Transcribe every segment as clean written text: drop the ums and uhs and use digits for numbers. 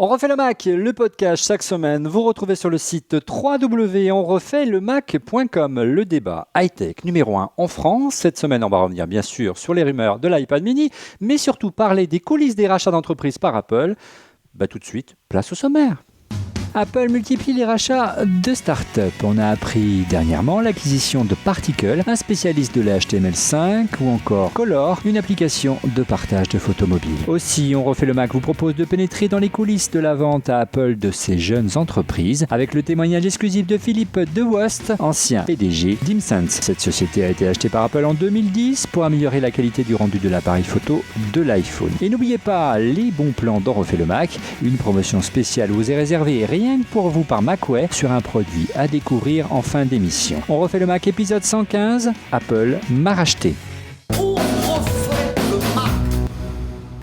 On refait le Mac, le podcast chaque semaine. Vous retrouvez sur le site www.onrefaitLemac.com le débat high-tech numéro 1 en France. Cette semaine, on va revenir bien sûr sur les rumeurs de l'iPad mini, mais surtout parler des coulisses des rachats d'entreprises par Apple. Tout de suite, place au sommaire. Apple multiplie les rachats de start-up. On a appris dernièrement l'acquisition de Particle, un spécialiste de l'HTML5, ou encore Color, une application de partage de photos mobiles. Aussi, On refait le Mac vous propose de pénétrer dans les coulisses de la vente à Apple de ces jeunes entreprises, avec le témoignage exclusif de Philippe DeWost, ancien PDG d'ImSense. Cette société a été achetée par Apple en 2010 pour améliorer la qualité du rendu de l'appareil photo de l'iPhone. Et n'oubliez pas les bons plans d'On refait le Mac, une promotion spéciale vous est réservée rien que pour vous par Macway sur un produit à découvrir en fin d'émission. On refait le Mac épisode 115, Apple m'a racheté.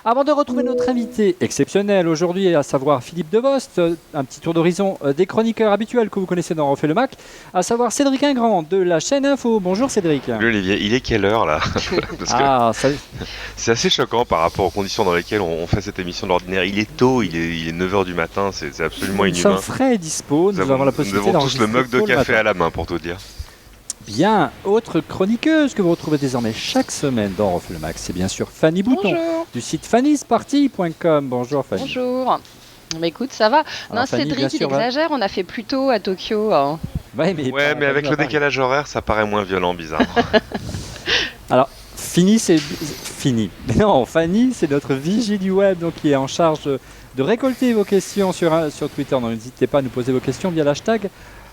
Avant de retrouver notre invité exceptionnel aujourd'hui, à savoir Philippe DeWost, un petit tour d'horizon des chroniqueurs habituels que vous connaissez dans On refait le Mac, à savoir Cédric Ingrand de la chaîne Info. Bonjour Cédric. Salut Olivier, il est quelle heure là? Parce que c'est assez choquant par rapport aux conditions dans lesquelles on fait cette émission d'ordinaire. Il est tôt, il est 9h du matin, c'est absolument inhumain. Nous sommes frais et dispo, nous avons la possibilité d'enregistrer. Nous avons tous le mug de café à la main pour tout dire. Bien, autre chroniqueuse que vous retrouvez désormais chaque semaine dans On refait le Mac, c'est bien sûr Fanny Bouton. Bonjour. Du site fannysparty.com. Bonjour Fanny. Bonjour. Écoute, ça va. Alors, non, Fanny, Cédric, il exagère, on a fait plus tôt à Tokyo. Hein. Ouais, mais avec le décalage horaire, ça paraît moins violent, bizarre. Alors, Fanny, c'est notre vigie du web, donc qui est en charge de récolter vos questions sur Twitter. Donc, n'hésitez pas à nous poser vos questions via l'hashtag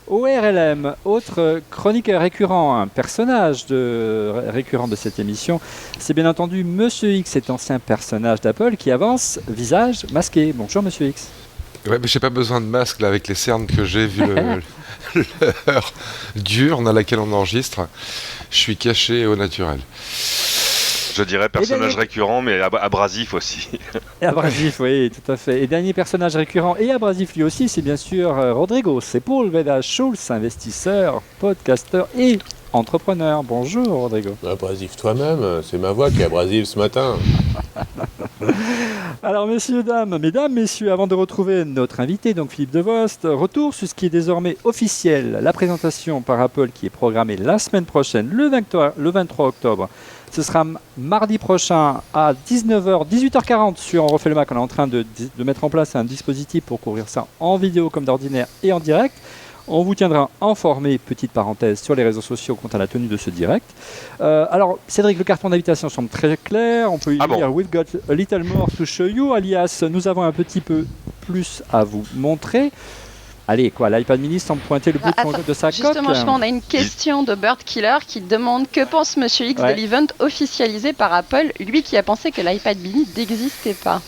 ORLM, autre chroniqueur récurrent, un personnage récurrent de cette émission, c'est bien entendu Monsieur X, cet ancien personnage d'Apple qui avance, visage masqué. Bonjour Monsieur X. Ouais, mais j'ai pas besoin de masque là avec les cernes que j'ai vu l'heure diurne à laquelle on enregistre. Je suis caché au naturel. Je dirais personnage récurrent, mais abrasif aussi. Et abrasif, oui, tout à fait. Et dernier personnage récurrent et abrasif lui aussi, c'est bien sûr Rodrigo Sepúlveda-Schultz, investisseur, podcasteur et entrepreneur. Bonjour Rodrigo. Abrasif toi-même, c'est ma voix qui est abrasive ce matin. Alors mesdames, messieurs, avant de retrouver notre invité, donc Philippe DeWost, retour sur ce qui est désormais officiel, la présentation par Apple qui est programmée la semaine prochaine, le 23 octobre. Ce sera mardi prochain à 18h40 sur On refait le Mac. On est en train de mettre en place un dispositif pour couvrir ça en vidéo comme d'ordinaire et en direct. On vous tiendra informé, petite parenthèse, sur les réseaux sociaux quant à la tenue de ce direct. Alors, Cédric, le carton d'invitation semble très clair. On peut y lire We've got a little more to show you, alias nous avons un petit peu plus à vous montrer. Allez, l'iPad mini semble pointer le bout de sa coque. Justement, on a une question de Bird Killer qui demande que pense Monsieur X de l'event officialisé par Apple, lui qui a pensé que l'iPad mini n'existait pas.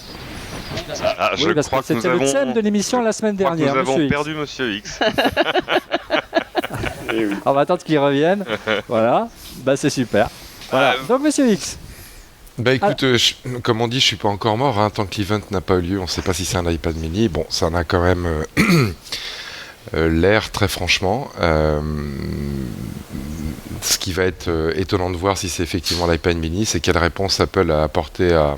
Je crois que c'était le thème de l'émission la semaine dernière. Nous avons perdu Monsieur X. On va attendre qu'il revienne. Voilà, c'est super. Voilà. Donc Monsieur X. Écoute, comme on dit, je suis pas encore mort. Tant que l'event n'a pas eu lieu, on ne sait pas si c'est un iPad mini. Bon, ça en a quand même l'air, très franchement. Ce qui va être étonnant de voir si c'est effectivement l'iPad mini, c'est quelle réponse Apple a apporté à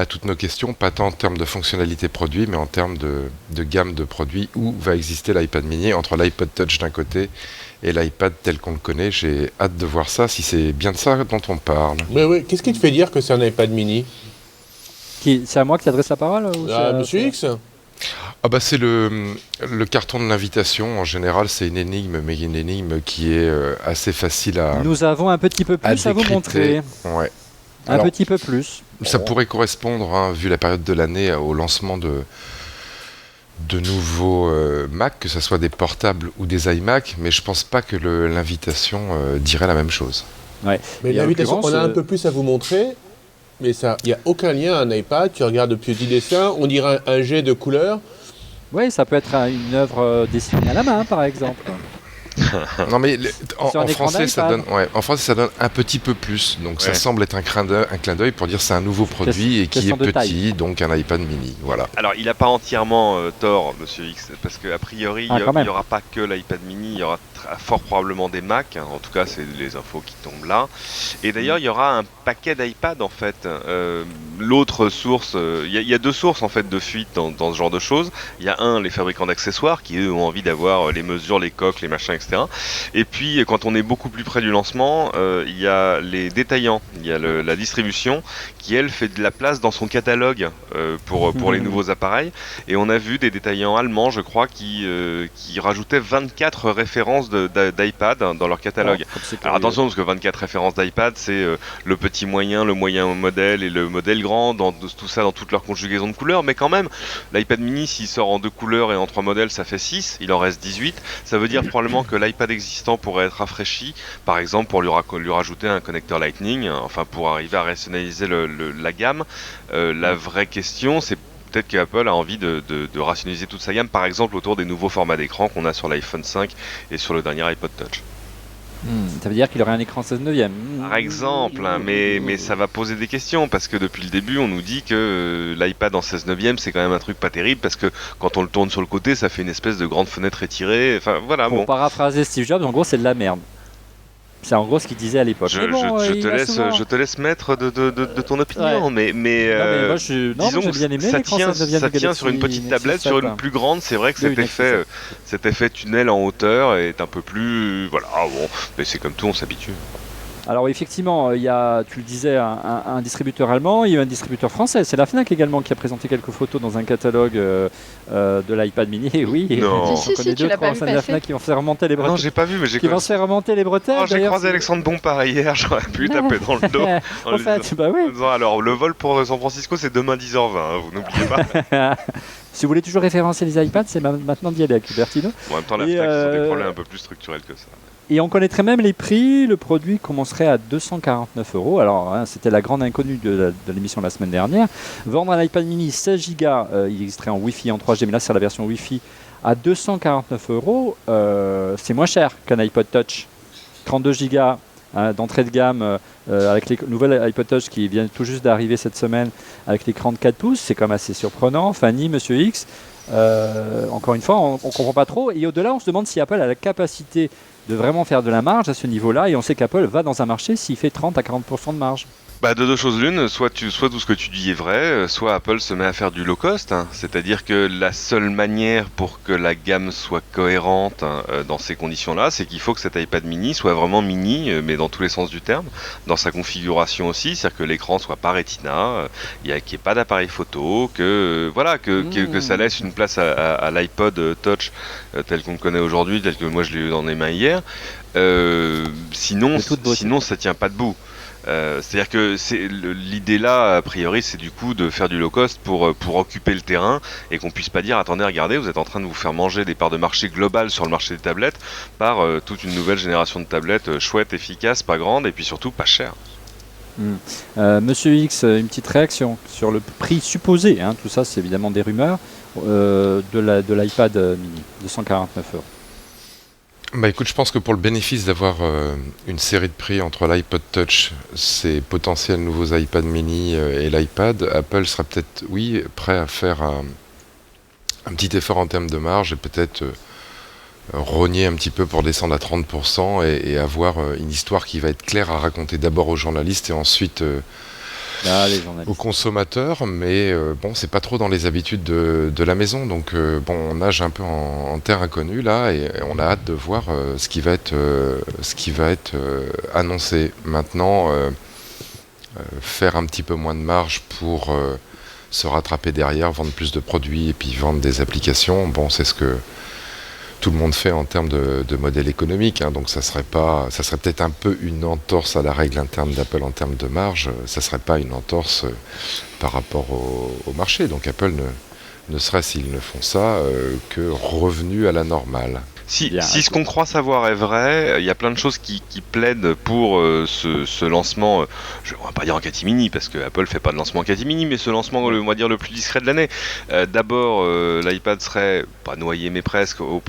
toutes nos questions, pas tant en termes de fonctionnalité produit, mais en termes de gamme de produits, où va exister l'iPad mini entre l'iPod Touch d'un côté et l'iPad tel qu'on le connaît. J'ai hâte de voir ça, si c'est bien de ça dont on parle. Mais oui, qu'est-ce qui te fait dire que c'est un iPad mini? C'est à moi qui adresse la parole ou Monsieur X? C'est le carton de l'invitation. En général, c'est une énigme, mais une énigme qui est assez facile à... Nous avons un petit peu plus à vous montrer. Ouais. Un petit peu plus. Ça pourrait correspondre, vu la période de l'année, au lancement de nouveaux Mac, que ce soit des portables ou des iMac, mais je pense pas que l'invitation dirait la même chose. Ouais. Mais l'invitation, on a un peu plus à vous montrer, mais il n'y a aucun lien à un iPad. Tu regardes depuis 10 dessins, on dirait un jet de couleurs. Oui, ça peut être une œuvre dessinée à la main, par exemple. Non mais en français ça donne, en français ça donne un petit peu plus, donc ça semble être un clin d'œil pour dire c'est un nouveau produit et qui est petit, donc un iPad mini, voilà. Alors il n'a pas entièrement tort, Monsieur X, parce qu'a priori il n'y aura pas que l'iPad mini, il y aura fort probablement des Mac, hein, en tout cas c'est les infos qui tombent là, et d'ailleurs il y aura un paquet d'iPad en fait. L'autre source, il y a deux sources en fait de fuite dans ce genre de choses. Il y a les fabricants d'accessoires qui eux ont envie d'avoir les mesures, les coques, les machins, etc. Et puis quand on est beaucoup plus près du lancement, il y a les détaillants, il y a la distribution qui elle fait de la place dans son catalogue pour les nouveaux appareils. Et on a vu des détaillants allemands, je crois, qui rajoutaient 24 références d'iPad dans leur catalogue. Alors attention, parce que 24 références d'iPad, c'est le petit moyen, le moyen modèle et le modèle grand, tout ça dans toute leur conjugaison de couleurs. Mais quand même, l'iPad mini, s'il sort en 2 couleurs et en 3 modèles, ça fait 6, il en reste 18. Ça veut dire probablement que l'iPad existant pourrait être rafraîchi, par exemple pour lui rajouter un connecteur Lightning, enfin pour arriver à rationaliser la gamme. La vraie question, c'est peut-être qu'Apple a envie de rationaliser toute sa gamme, par exemple autour des nouveaux formats d'écran qu'on a sur l'iPhone 5 et sur le dernier iPod Touch. Ça veut dire qu'il aurait un écran 16 neuvième. Par exemple, hein, mais ça va poser des questions, parce que depuis le début, on nous dit que l'iPad en 16 neuvième, c'est quand même un truc pas terrible, parce que quand on le tourne sur le côté, ça fait une espèce de grande fenêtre étirée. Enfin, voilà. Pour paraphraser Steve Jobs, en gros, c'est de la merde. C'est en gros ce qu'il disait à l'époque. Je te laisse mettre de ton opinion, mais disons que ça tient sur une petite tablette, sur une plus grande. C'est vrai que cet effet tunnel en hauteur est un peu plus... Voilà, bon, mais c'est comme tout, on s'habitue. Alors effectivement, il y a, tu le disais, un distributeur allemand, il y a un distributeur français. C'est la Fnac également qui a présenté quelques photos dans un catalogue de l'iPad mini. Et oui, non. On connaît deux, trois enseignes de la Fnac qui vont faire remonter les bretelles. Non, j'ai pas vu, mais j'ai vont se faire remonter les bretelles. J'ai croisé Alexandre Bompard hier, j'aurais pu lui taper dans le dos. En fait, bah oui. Alors, le vol pour San Francisco, c'est demain 10h20, hein, vous n'oubliez pas. Si vous voulez toujours référencer les iPads, c'est maintenant d'y aller avec Cupertino. En même temps, la Fnac, c'est des problèmes un peu plus structurels que ça. Et on connaîtrait même les prix. Le produit commencerait à 249 €. Alors, c'était la grande inconnue de l'émission de la semaine dernière. Vendre un iPad mini 16 Go, il existerait en Wi-Fi, en 3G, mais là, c'est la version Wi-Fi, à 249 €. C'est moins cher qu'un iPod Touch. 32 Go d'entrée de gamme avec les nouvelles iPod Touch qui viennent tout juste d'arriver cette semaine avec l'écran de 4 pouces. C'est quand même assez surprenant. Fanny, Monsieur X, encore une fois, on ne comprend pas trop. Et au-delà, on se demande si Apple a la capacité de vraiment faire de la marge à ce niveau-là, et on sait qu'Apple va dans un marché s'il fait 30 à 40% de marge. Bah de deux choses l'une, soit tout ce que tu dis est vrai, soit Apple se met à faire du low cost, hein. C'est-à-dire que la seule manière pour que la gamme soit cohérente dans ces conditions-là, c'est qu'il faut que cet iPad mini soit vraiment mini, mais dans tous les sens du terme, dans sa configuration aussi, c'est-à-dire que l'écran soit pas Retina, qu'il n'y ait pas d'appareil photo, que ça laisse une place à l'iPod Touch tel qu'on le connaît aujourd'hui, tel que moi je l'ai eu dans les mains hier. Sinon ça tient pas debout. C'est-à-dire que l'idée là, a priori, c'est du coup de faire du low cost pour occuper le terrain et qu'on puisse pas dire attendez, regardez, vous êtes en train de vous faire manger des parts de marché globales sur le marché des tablettes par toute une nouvelle génération de tablettes chouettes, efficaces, pas grandes et puis surtout pas chères. Monsieur X, une petite réaction sur le prix supposé, tout ça c'est évidemment des rumeurs, de l'iPad mini, 249 €. Bah écoute, je pense que pour le bénéfice d'avoir une série de prix entre l'iPod Touch, ses potentiels nouveaux iPad mini et l'iPad, Apple sera peut-être, prêt à faire un petit effort en termes de marge et peut-être rogner un petit peu pour descendre à 30% et avoir une histoire qui va être claire à raconter d'abord aux journalistes et ensuite aux consommateurs, mais c'est pas trop dans les habitudes de la maison, donc on nage un peu en terre inconnue là et on a hâte de voir ce qui va être annoncé. Maintenant, faire un petit peu moins de marge pour se rattraper derrière, vendre plus de produits et puis vendre des applications, c'est ce que tout le monde fait en termes de modèle économique, donc ça serait peut-être un peu une entorse à la règle interne d'Apple en termes de marge, ça serait pas une entorse par rapport au marché, donc Apple ne serait, s'ils ne font ça, que revenu à la normale. Si ce qu'on croit savoir est vrai, il y a plein de choses qui plaident pour ce lancement, je ne vais pas dire en catimini, parce que Apple fait pas de lancement en catimini, mais ce lancement, on va dire, le plus discret de l'année. D'abord, l'iPad serait, pas noyé, mais presque, au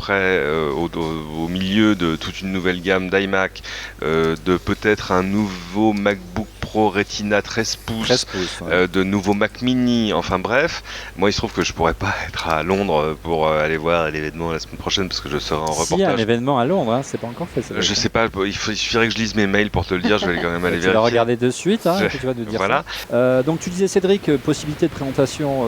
milieu de toute une nouvelle gamme d'iMac, de peut-être un nouveau MacBook Pro Retina 13 pouces, de nouveaux Mac Mini, enfin bref. Moi, il se trouve que je pourrais pas être à Londres pour aller voir l'événement la semaine prochaine, parce que je serai en reportage. Il y a un événement à Londres, hein, c'est pas encore fait. Je sais pas, il suffirait que je lise mes mails pour te le dire, je vais quand même aller vérifier. Tu vas regarder de suite, hein, tu vas nous dire voilà. ça. Donc tu disais, Cédric, possibilité de présentation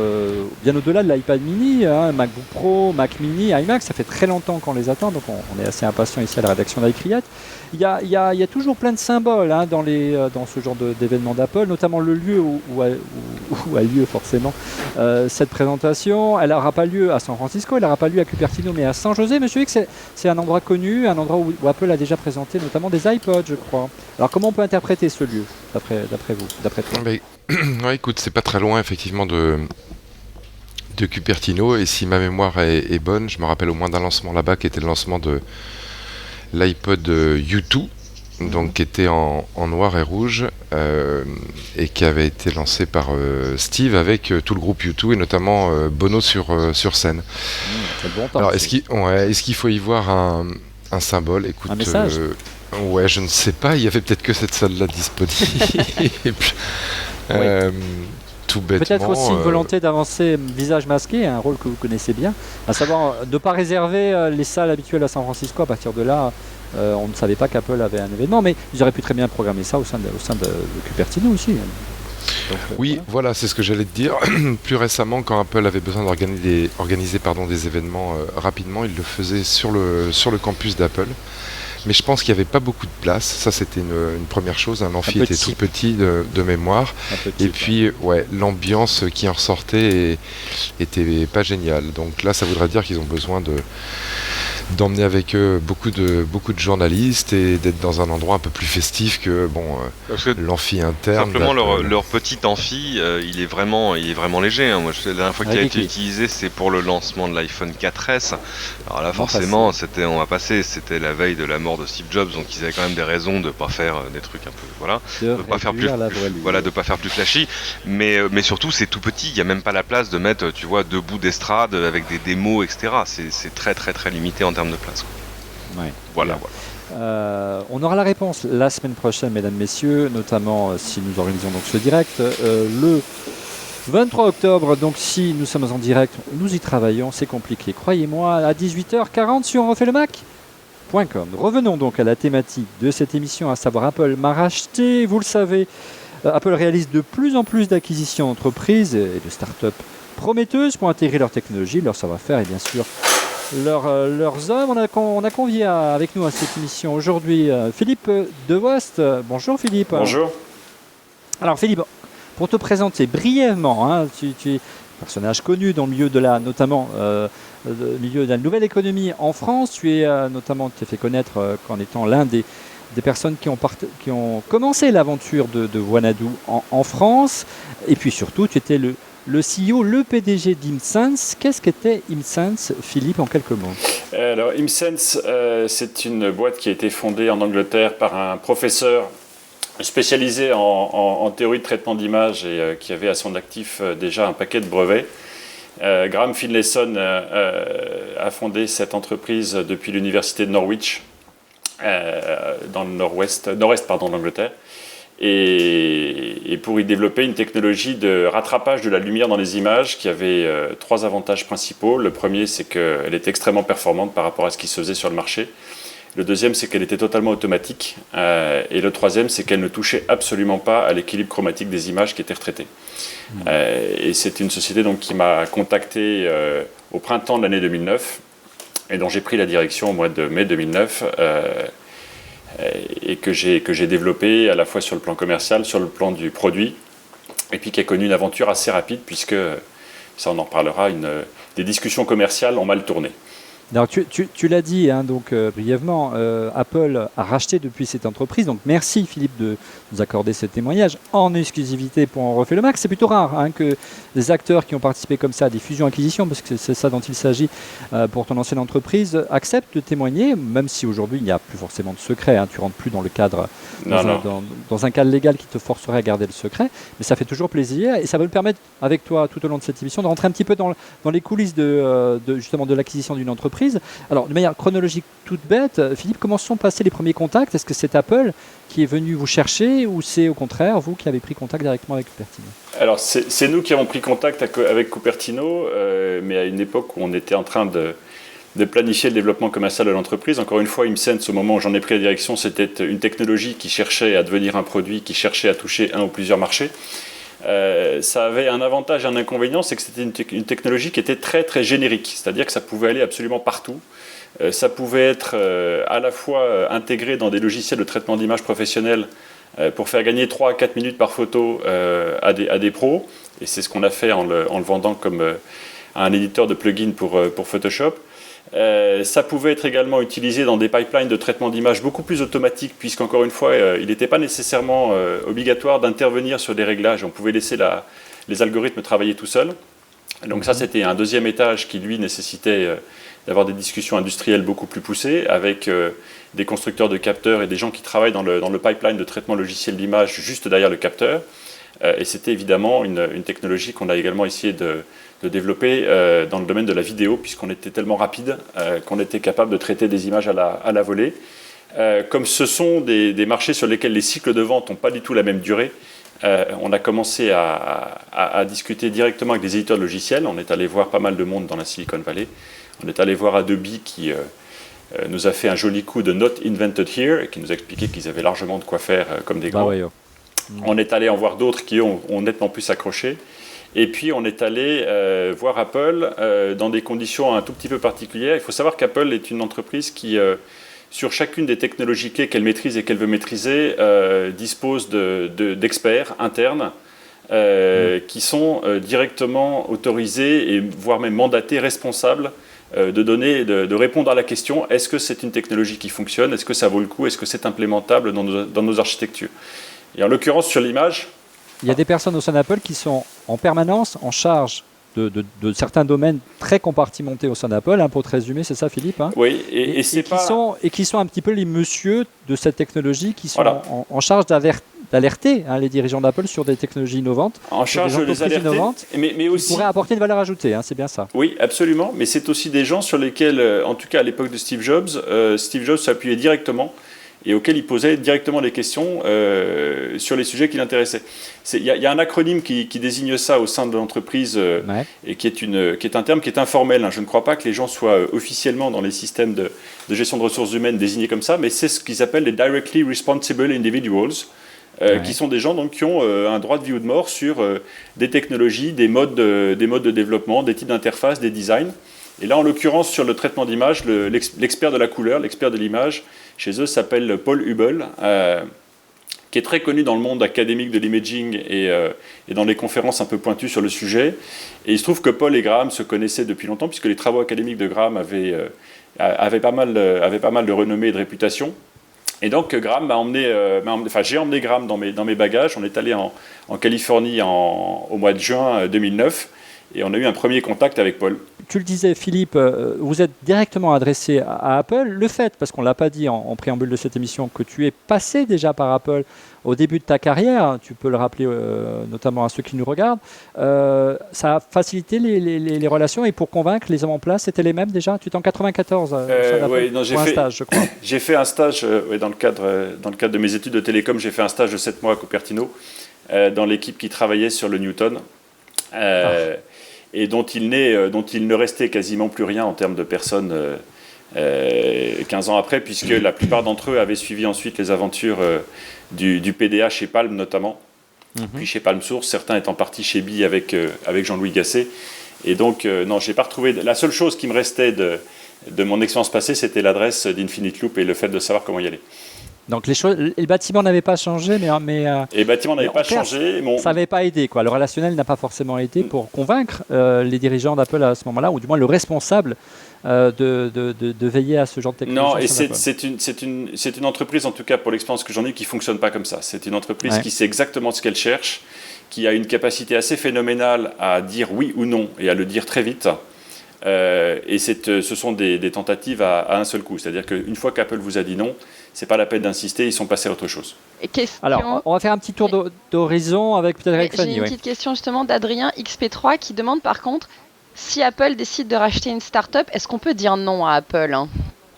bien au-delà de l'iPad mini, hein, MacBook Pro, Mac Mini, iMac, ça fait très longtemps qu'on les attend, donc on est assez impatient ici à la rédaction d'iCriate. Il y a toujours plein de symboles hein, dans ce genre d'événements d'Apple, notamment le lieu où a lieu forcément cette présentation. Elle n'aura pas lieu à San Francisco, elle n'aura pas lieu à Cupertino, mais à San José. Monsieur X, c'est un endroit connu, un endroit où Apple a déjà présenté notamment des iPods, je crois. Alors comment on peut interpréter ce lieu, d'après vous, d'après toi? Ouais, écoute, c'est pas très loin effectivement de Cupertino, et si ma mémoire est bonne, je me rappelle au moins d'un lancement là-bas qui était le lancement de l'iPod U2, donc qui était en noir et rouge, et qui avait été lancé par Steve avec tout le groupe U2 et notamment Bono sur scène. C'est bon temps. Alors est-ce qu'il faut y voir un symbole? Écoute, un message ouais, je ne sais pas, il y avait peut-être que cette salle-là disponible. Et puis, tout bêtement, peut-être aussi une volonté d'avancer visage masqué, un rôle que vous connaissez bien, à savoir ne pas réserver les salles habituelles à San Francisco. À partir de là, on ne savait pas qu'Apple avait un événement, mais ils auraient pu très bien programmer ça au sein de Cupertino aussi. Donc, oui, voilà, c'est ce que j'allais te dire. Plus récemment, quand Apple avait besoin d'organiser des événements rapidement, il le faisait sur le campus d'Apple. Mais je pense qu'il n'y avait pas beaucoup de place. Ça, c'était une première chose. Un amphi était tout petit de mémoire. Et puis, l'ambiance qui en ressortait était pas géniale. Donc là, ça voudrait dire qu'ils ont besoin d'emmener avec eux beaucoup de journalistes et d'être dans un endroit un peu plus festif que l'amphi interne. Simplement, leur petit amphi, il est vraiment léger. Hein. Moi, la dernière fois qu'il a été utilisé, c'est pour le lancement de l'iPhone 4S. Alors là, forcément, c'était la veille de la mort de Steve Jobs, donc ils avaient quand même des raisons de pas faire des trucs un peu, de pas faire plus flashy. Mais surtout, c'est tout petit. Il y a même pas la place de mettre, tu vois, 2 bouts d'estrade avec des démos, etc. C'est très très très limité en termes de place. Ouais, voilà. On aura la réponse la semaine prochaine, mesdames, messieurs, notamment si nous organisons donc ce direct le 23 octobre. Donc si nous sommes en direct, nous y travaillons, c'est compliqué. Croyez-moi, à 18h40 sur onrefaitleMac.com. Revenons donc à la thématique de cette émission, à savoir Apple m'a racheté. Vous le savez, Apple réalise de plus en plus d'acquisitions d'entreprises et de start-up prometteuses pour intégrer leur technologie, leur savoir-faire et bien sûr leurs œuvres. On a convié avec nous à cette émission aujourd'hui Philippe Devost. Bonjour Philippe. Bonjour. Alors Philippe, pour te présenter brièvement, hein, tu es un personnage connu dans le milieu notamment milieu de la nouvelle économie en France. Tu es t'es fait connaître qu'en étant l'un des personnes qui ont commencé l'aventure de Wanadoo en France. Et puis surtout, tu étais le CEO, le PDG d'ImSense. Qu'est-ce qu'était ImSense, Philippe, en quelques mots? Alors, ImSense, c'est une boîte qui a été fondée en Angleterre par un professeur spécialisé en théorie de traitement d'image et qui avait à son actif déjà un paquet de brevets. Graham Finlayson a fondé cette entreprise depuis l'université de Norwich, dans le nord-est de l'Angleterre. Et pour y développer une technologie de rattrapage de la lumière dans les images qui avait 3 avantages principaux. Le premier, c'est qu'elle était extrêmement performante par rapport à ce qui se faisait sur le marché. Le deuxième, c'est qu'elle était totalement automatique. Et le troisième, c'est qu'elle ne touchait absolument pas à l'équilibre chromatique des images qui étaient retraitées. Et c'est une société donc, qui m'a contacté au printemps de l'année 2009 et dont j'ai pris la direction au mois de mai 2009. Et que j'ai développé à la fois sur le plan commercial, sur le plan du produit, et puis qui a connu une aventure assez rapide, puisque, ça on en reparlera, des discussions commerciales ont mal tourné. Alors, tu l'as dit brièvement, Apple a racheté depuis cette entreprise. Donc merci Philippe de nous accorder ce témoignage en exclusivité pour On refait le Mac. C'est plutôt rare que des acteurs qui ont participé comme ça à des fusions-acquisitions, parce que c'est ça dont il s'agit pour ton ancienne entreprise, acceptent de témoigner, même si aujourd'hui il n'y a plus forcément de secret. Tu rentres plus dans le cadre, dans un cadre légal qui te forcerait à garder le secret. Mais ça fait toujours plaisir et ça va nous permettre, avec toi, tout au long de cette émission, de rentrer un petit peu dans les coulisses justement de l'acquisition d'une entreprise. Alors, de manière chronologique toute bête, Philippe, comment sont passés les premiers contacts? Est-ce que c'est Apple qui est venu vous chercher ou c'est au contraire vous qui avez pris contact directement avec Cupertino? Alors, c'est nous qui avons pris contact avec Cupertino, mais à une époque où on était en train de planifier le développement commercial de l'entreprise. Encore une fois, ImSense, au moment où j'en ai pris la direction, c'était une technologie qui cherchait à devenir un produit, qui cherchait à toucher un ou plusieurs marchés. Ça avait un avantage et un inconvénient, c'est que c'était une technologie qui était très très générique, c'est-à-dire que ça pouvait aller absolument partout. Ça pouvait être à la fois intégré dans des logiciels de traitement d'image professionnels pour faire gagner 3 à 4 minutes par photo à des pros, et c'est ce qu'on a fait en le vendant comme un éditeur de plugins pour Photoshop. Ça pouvait être également utilisé dans des pipelines de traitement d'image beaucoup plus automatiques, puisqu'encore une fois, il n'était pas nécessairement obligatoire d'intervenir sur des réglages. On pouvait laisser les algorithmes travailler tout seuls. Donc ça, c'était un deuxième étage qui, lui, nécessitait d'avoir des discussions industrielles beaucoup plus poussées, avec des constructeurs de capteurs et des gens qui travaillent dans le pipeline de traitement logiciel d'image juste derrière le capteur. Et c'était évidemment une technologie qu'on a également essayé de développer dans le domaine de la vidéo, puisqu'on était tellement rapide qu'on était capable de traiter des images à la volée. Comme ce sont des marchés sur lesquels les cycles de vente n'ont pas du tout la même durée, on a commencé à discuter directement avec des éditeurs de logiciels. On est allé voir pas mal de monde dans la Silicon Valley. On est allé voir Adobe qui nous a fait un joli coup de Not Invented Here et qui nous a expliqué qu'ils avaient largement de quoi faire comme des grands. On est allé en voir d'autres qui ont nettement plus accroché. Et puis on est allé voir Apple dans des conditions un tout petit peu particulières. Il faut savoir qu'Apple est une entreprise qui, sur chacune des technologies clés qu'elle maîtrise et qu'elle veut maîtriser, dispose d'experts internes qui sont directement autorisés et voire même mandatés, responsables de répondre à la question: est-ce que c'est une technologie qui fonctionne? Est-ce que ça vaut le coup? Est-ce que c'est implémentable dans nos architectures? Et en l'occurrence, sur l'image, il y a des personnes au sein d'Apple qui sont en permanence en charge de certains domaines très compartimentés au sein d'Apple, pour te résumer, c'est ça Philippe? Oui, et qui sont un petit peu les messieurs de cette technologie qui sont en charge d'alerter les dirigeants d'Apple sur des technologies innovantes, en charge de les alerter, mais aussi qui pourraient apporter une valeur ajoutée, c'est bien ça. Oui, absolument, mais c'est aussi des gens sur lesquels, en tout cas à l'époque de Steve Jobs s'appuyait directement et auquel il posait directement des questions sur les sujets qui l'intéressaient. Il y a un acronyme qui désigne ça au sein de l'entreprise et qui est un terme qui est informel. Je ne crois pas que les gens soient officiellement dans les systèmes de gestion de ressources humaines désignés comme ça, mais c'est ce qu'ils appellent les Directly Responsible Individuals, qui sont des gens donc, qui ont un droit de vie ou de mort sur des technologies, des modes de développement, des types d'interfaces, des designs. Et là, en l'occurrence, sur le traitement d'image, l'expert de la couleur, l'expert de l'image, chez eux, s'appelle Paul Hubel, qui est très connu dans le monde académique de l'imaging et dans les conférences un peu pointues sur le sujet. Et il se trouve que Paul et Graham se connaissaient depuis longtemps, puisque les travaux académiques de Graham avaient pas mal de renommée et de réputation. Et donc, j'ai emmené Graham dans mes bagages. On est allé en Californie au mois de juin 2009. Et on a eu un premier contact avec Paul. Tu le disais, Philippe, vous êtes directement adressé à Apple. Le fait, parce qu'on ne l'a pas dit en préambule de cette émission, que tu es passé déjà par Apple au début de ta carrière, tu peux le rappeler notamment à ceux qui nous regardent, ça a facilité les relations, et pour convaincre les hommes en place, c'était les mêmes déjà? Tu étais en 94 pour un stage, je crois. J'ai fait un stage, dans le cadre de mes études de télécom, j'ai fait un stage de 7 mois à Cupertino, dans l'équipe qui travaillait sur le Newton. Et dont il ne restait quasiment plus rien en termes de personnes 15 ans après, puisque la plupart d'entre eux avaient suivi ensuite les aventures du PDA chez Palm notamment, puis chez Palm Source, certains étant partis chez BI avec Jean-Louis Gasset. Et donc, non, j'ai pas retrouvé... La seule chose qui me restait de mon expérience passée, c'était l'adresse d'Infinite Loop et le fait de savoir comment y aller. Donc les bâtiments n'avaient pas changé, mais les bâtiments n'avaient pas changé. Ça n'avait pas aidé, quoi. Le relationnel n'a pas forcément aidé pour convaincre les dirigeants d'Apple à ce moment-là, ou du moins le responsable de veiller à ce genre de technologie. Non, et c'est une entreprise, en tout cas pour l'expérience que j'en ai eu, qui ne fonctionne pas comme ça. C'est une entreprise qui sait exactement ce qu'elle cherche, qui a une capacité assez phénoménale à dire oui ou non et à le dire très vite. Et ce sont des tentatives à un seul coup. C'est-à-dire qu'une fois qu'Apple vous a dit non, c'est pas la peine d'insister, ils sont passés à autre chose. Alors, on va faire un petit tour d'horizon avec peut-être avec Fanny. J'ai une petite question justement d'Adrien XP3 qui demande par contre, si Apple décide de racheter une start-up, est-ce qu'on peut dire non à Apple ?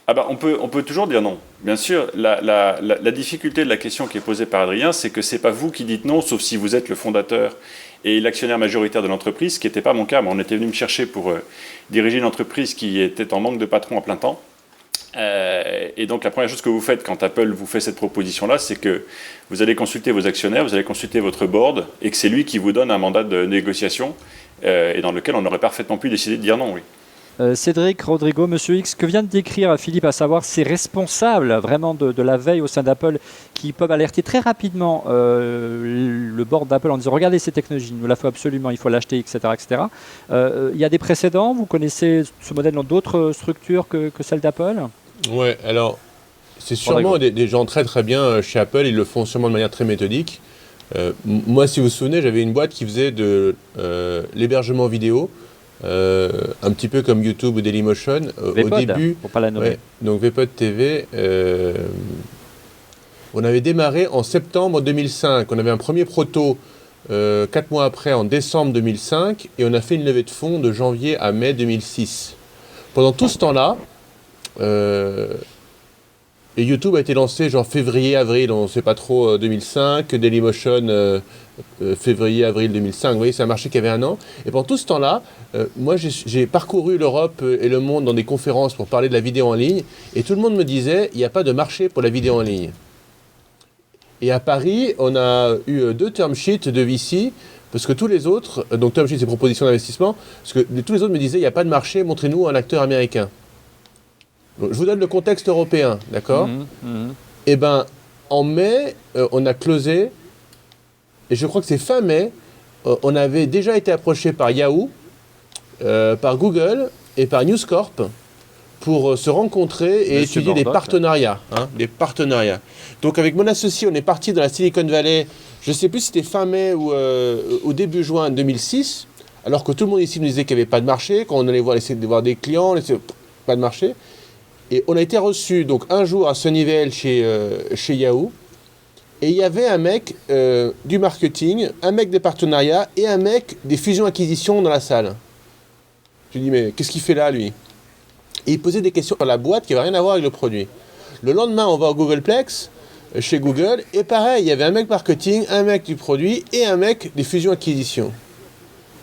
Ah bah on peut toujours dire non. Bien sûr, la difficulté de la question qui est posée par Adrien, c'est que c'est pas vous qui dites non, sauf si vous êtes le fondateur et l'actionnaire majoritaire de l'entreprise, ce qui n'était pas mon cas. Mais on était venu me chercher pour diriger une entreprise qui était en manque de patron à plein temps. Et donc la première chose que vous faites quand Apple vous fait cette proposition-là, c'est que vous allez consulter vos actionnaires, vous allez consulter votre board, et que c'est lui qui vous donne un mandat de négociation, et dans lequel on aurait parfaitement pu décider de dire non, oui. Cédric, Rodrigo, Monsieur X, que vient de décrire Philippe, à savoir ces responsables vraiment de la veille au sein d'Apple qui peuvent alerter très rapidement le board d'Apple en disant regardez ces technologies, il nous la faut absolument, il faut l'acheter, etc. etc. Il y a des précédents, vous connaissez ce modèle dans d'autres structures que celle d'Apple ? Ouais, alors c'est sûrement des gens très très bien chez Apple, ils le font sûrement de manière très méthodique. Moi, si vous vous souvenez, j'avais une boîte qui faisait de l'hébergement vidéo. Un petit peu comme YouTube ou Dailymotion Vpod, au début, pour pas la nommer. donc Vpod TV, on avait démarré en septembre 2005, on avait un premier proto 4 mois après en décembre 2005 et on a fait une levée de fonds de janvier à mai 2006. Pendant tout ce temps-là, et YouTube a été lancé genre février-avril, on ne sait pas trop, 2005, Dailymotion février-avril 2005, vous voyez, c'est un marché qui avait un an. Et pendant tout ce temps-là, moi j'ai parcouru l'Europe et le monde dans des conférences pour parler de la vidéo en ligne, et tout le monde me disait, il n'y a pas de marché pour la vidéo en ligne. Et à Paris, on a eu 2 term sheets de VC, parce que tous les autres, donc term sheets c'est propositions d'investissement, parce que tous les autres me disaient, il n'y a pas de marché, montrez-nous un acteur américain. Donc, je vous donne le contexte européen, d'accord ? Et bien, en mai, on a closé, et je crois que c'est fin mai, on avait déjà été approché par Yahoo, par Google et par News Corp pour se rencontrer et étudier des partenariats. Des partenariats. Donc avec mon associé, on est parti dans la Silicon Valley, je ne sais plus si c'était fin mai ou au début juin 2006, alors que tout le monde ici nous disait qu'il n'y avait pas de marché, quand on allait essayer de voir des clients, pas de marché. Et on a été reçu donc un jour à Sunnyvale chez Yahoo. Et il y avait un mec du marketing, un mec des partenariats et un mec des fusions-acquisitions dans la salle. Je lui dis, mais qu'est-ce qu'il fait là, lui ? Et il posait des questions sur la boîte qui n'avaient rien à voir avec le produit. Le lendemain, on va au Googleplex, chez Google, et pareil, il y avait un mec marketing, un mec du produit et un mec des fusions-acquisitions.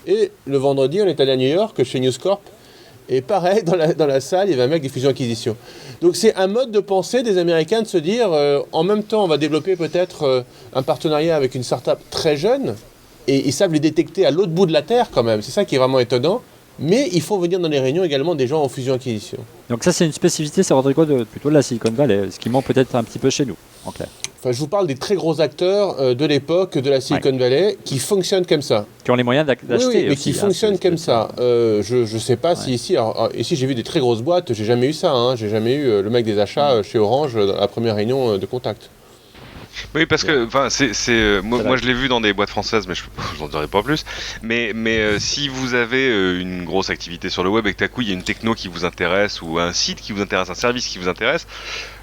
Et le vendredi, on est allé à New York, chez News Corp, et pareil, dans la salle, il y avait un mec des fusions-acquisitions. Donc c'est un mode de pensée des Américains de se dire, en même temps, on va développer peut-être un partenariat avec une start-up très jeune, et ils savent les détecter à l'autre bout de la Terre quand même. C'est ça qui est vraiment étonnant. Mais il faut venir dans les réunions également des gens en fusion-acquisition. Donc ça, c'est une spécificité, c'est Rodrigo, plutôt de la Silicon Valley, ce qui manque peut-être un petit peu chez nous, en clair. Enfin, je vous parle des très gros acteurs de l'époque de la Silicon Valley qui fonctionnent comme ça. Qui ont les moyens d'acheter. Oui, mais qui fonctionnent comme ça. Je ne sais pas si ici... Alors, ici, j'ai vu des très grosses boîtes. J'ai jamais eu ça. J'ai jamais eu le mec des achats chez Orange dans la première réunion de contact. Oui, parce que moi je l'ai vu dans des boîtes françaises, mais je n'en dirai pas plus. Mais si vous avez une grosse activité sur le web et que tout à coup il y a une techno qui vous intéresse ou un site qui vous intéresse, un service qui vous intéresse,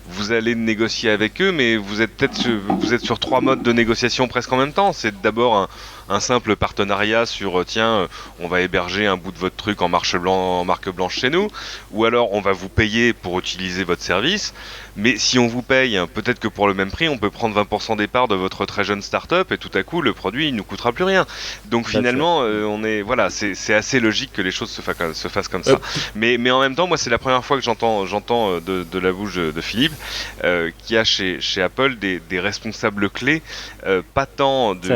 vous allez négocier avec eux, mais vous êtes sur 3 modes de négociation presque en même temps. C'est d'abord un simple partenariat sur tiens, on va héberger un bout de votre truc en marque blanche chez nous, ou alors on va vous payer pour utiliser votre service. Mais si on vous paye, peut-être que pour le même prix, on peut prendre 20% des parts de votre très jeune start-up et tout à coup le produit il ne coûtera plus rien. Donc finalement, c'est assez logique que les choses se fassent comme ça. Mais en même temps, moi c'est la première fois que j'entends de la bouche de Philippe qu'il y a chez Apple des responsables clés, pas tant du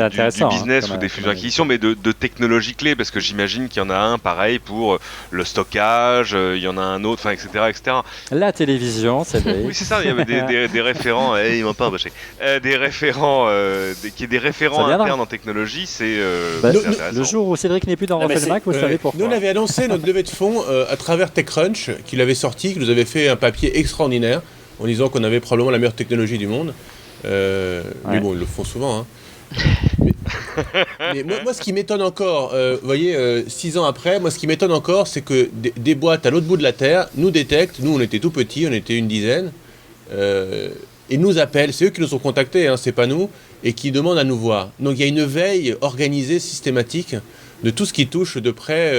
business ou des fusions-acquisitions, mais de technologies clés, parce que j'imagine qu'il y en a un pareil pour le stockage, il y en a un autre, etc., etc. La télévision, c'est vrai. Oui, c'est ça, il y avait des référents, ils m'ont pas embauché, des référents internes en technologie, c'est intéressant. Le jour où Cédric n'est plus dans Refait le Mac, vous savez pourquoi. Nous, on avait annoncé notre levée de fonds à travers TechCrunch, qui l'avait sorti, qui nous avait fait un papier extraordinaire, en disant qu'on avait probablement la meilleure technologie du monde. Mais bon, ils le font souvent. Hein. mais moi, ce qui m'étonne encore, vous voyez, 6 ans après, moi, ce qui m'étonne encore, c'est que des boîtes à l'autre bout de la Terre nous détectent. Nous, on était tout petits, on était une dizaine, et nous appellent. C'est eux qui nous ont contactés, hein, c'est pas nous, et qui demandent à nous voir. Donc, il y a une veille organisée, systématique, de tout ce qui touche de près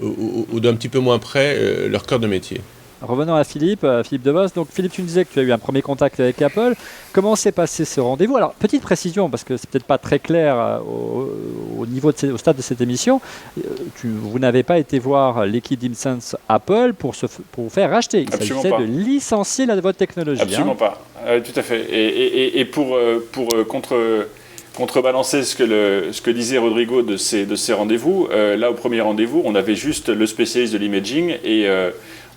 ou d'un petit peu moins près leur cœur de métier. Revenons à Philippe Devos. Donc Philippe, tu nous disais que tu as eu un premier contact avec Apple. Comment s'est passé ce rendez-vous? Alors, petite précision, parce que c'est peut-être pas très clair au stade de cette émission. Vous n'avez pas été voir l'équipe d'InSense Apple pour faire racheter. Il s'agissait de licencier votre technologie. Absolument pas. Tout à fait. Et pour contrebalancer ce que disait Rodrigo de ces rendez-vous, là, au premier rendez-vous, on avait juste le spécialiste de l'imaging et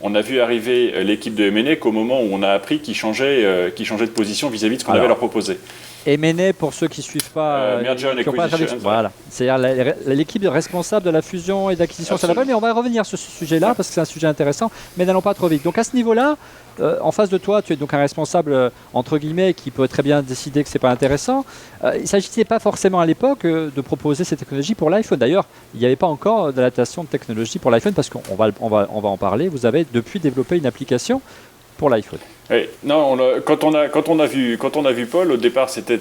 on a vu arriver l'équipe de M&A qu'au moment où on a appris qu'ils changeaient de position vis-à-vis de ce qu'on avait leur proposé. M&A, pour ceux qui ne suivent pas, Merger and Acquisition. Voilà, c'est-à-dire l'équipe responsable de la fusion et d'acquisition, ça l'appelle, mais on va revenir sur ce sujet-là parce que c'est un sujet intéressant, mais n'allons pas trop vite. Donc à ce niveau-là, en face de toi, tu es donc un responsable, entre guillemets, qui peut très bien décider que ce n'est pas intéressant. Il ne s'agissait pas forcément à l'époque de proposer ces technologies pour l'iPhone. D'ailleurs, il n'y avait pas encore d'adaptation de technologie pour l'iPhone parce qu'on va en parler. Vous avez depuis développé une application pour l'iPhone. Oui, non, quand on a vu Paul, au départ, c'était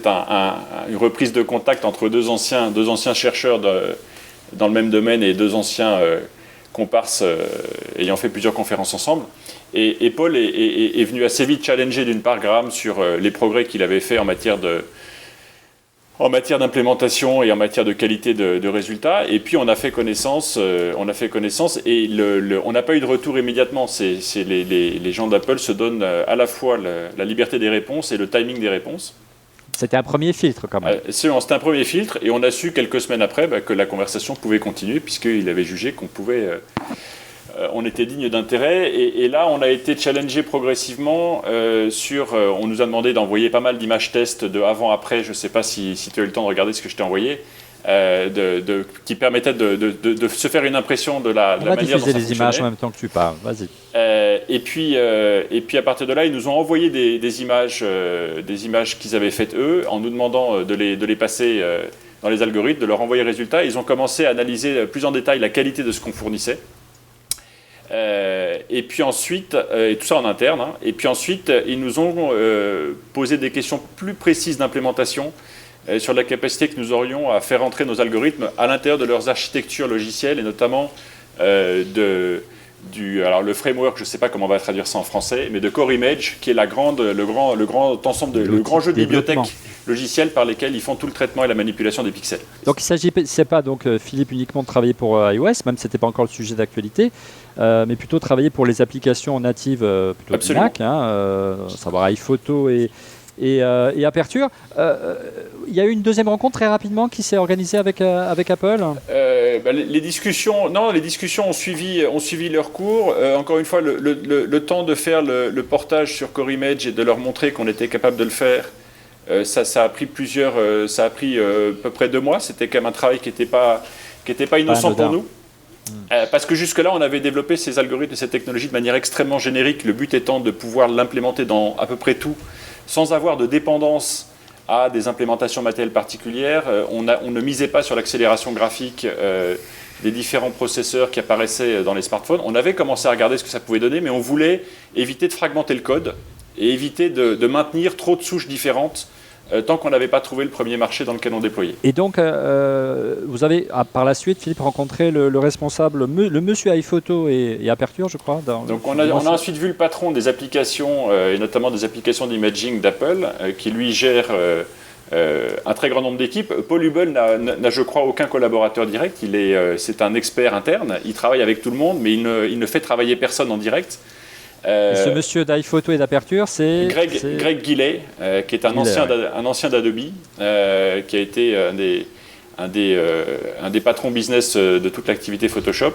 une reprise de contact entre deux anciens chercheurs dans le même domaine et deux anciens comparses ayant fait plusieurs conférences ensemble. Et Paul est venu assez vite challenger d'une part Graham sur les progrès qu'il avait fait en matière d'implémentation et en matière de qualité de résultats. Et puis on a fait connaissance et on n'a pas eu de retour immédiatement. Les gens d'Apple se donnent à la fois la liberté des réponses et le timing des réponses. C'était un premier filtre quand même. C'était un premier filtre et on a su quelques semaines après que la conversation pouvait continuer puisqu'il avait jugé qu'on pouvait... on était digne d'intérêt et là on a été challengé progressivement on nous a demandé d'envoyer pas mal d'images tests de avant-après, je ne sais pas si tu as eu le temps de regarder ce que je t'ai envoyé, qui permettaient de se faire une impression de la manière dont ça fonctionnait. On va diffuser les images en même temps que tu parles, vas-y. Et puis à partir de là, ils nous ont envoyé des images qu'ils avaient faites eux, en nous demandant de les passer dans les algorithmes, de leur envoyer les résultats. Ils ont commencé à analyser plus en détail la qualité de ce qu'on fournissait. Et puis ensuite, et tout ça en interne, hein, et puis ensuite, ils nous ont posé des questions plus précises d'implémentation sur la capacité que nous aurions à faire entrer nos algorithmes à l'intérieur de leurs architectures logicielles et notamment alors le framework, je ne sais pas comment on va traduire ça en français, mais de Core Image, qui est le grand ensemble le grand jeu de bibliothèques logicielles par lesquels ils font tout le traitement et la manipulation des pixels. Donc il ne s'agit pas donc Philippe uniquement de travailler pour iOS, même si ce n'était pas encore le sujet d'actualité, mais plutôt travailler pour les applications natives plutôt du Mac, savoir iPhoto et Aperture. Il y a eu une deuxième rencontre très rapidement qui s'est organisée avec Apple. Les discussions ont suivi leur cours. Encore une fois, le temps de faire le portage sur Core Image et de leur montrer qu'on était capable de le faire, ça a pris à peu près 2 mois. C'était quand même un travail qui n'était pas innocent pour nous. Parce que jusque-là, on avait développé ces algorithmes et ces technologies de manière extrêmement générique, le but étant de pouvoir l'implémenter dans à peu près tout, sans avoir de dépendance à des implémentations matérielles particulières. On ne misait pas sur l'accélération graphique des différents processeurs qui apparaissaient dans les smartphones. On avait commencé à regarder ce que ça pouvait donner, mais on voulait éviter de fragmenter le code et éviter de maintenir trop de souches différentes tant qu'on n'avait pas trouvé le premier marché dans lequel on déployait. Et donc, vous avez par la suite, Philippe, rencontré le responsable, le monsieur iPhoto et Aperture, je crois. Donc on a ensuite vu le patron des applications, et notamment des applications d'imaging d'Apple, qui lui gère un très grand nombre d'équipes. Paul Hubel n'a, je crois, aucun collaborateur direct. C'est un expert interne. Il travaille avec tout le monde, mais il ne fait travailler personne en direct. Et ce monsieur d'iPhoto et d'Aperture, c'est Greg Gilley, qui est un ancien d'Adobe, qui a été un des patrons business de toute l'activité Photoshop,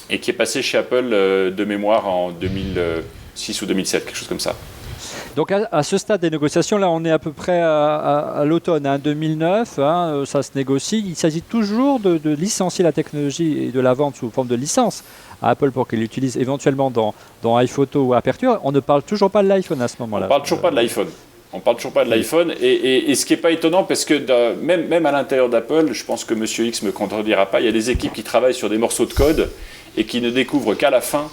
et qui est passé chez Apple de mémoire en 2006 ou 2007, quelque chose comme ça. Donc à ce stade des négociations, là on est à peu près à l'automne 2009, ça se négocie. Il s'agit toujours de licencier la technologie et de la vendre sous forme de licence à Apple pour qu'il l'utilise éventuellement dans iPhoto ou Aperture. On ne parle toujours pas de l'iPhone à ce moment-là. On ne parle toujours pas de l'iPhone. Et ce qui n'est pas étonnant, parce que même à l'intérieur d'Apple, je pense que Monsieur X ne me contredira pas, il y a des équipes qui travaillent sur des morceaux de code et qui ne découvrent qu'à la fin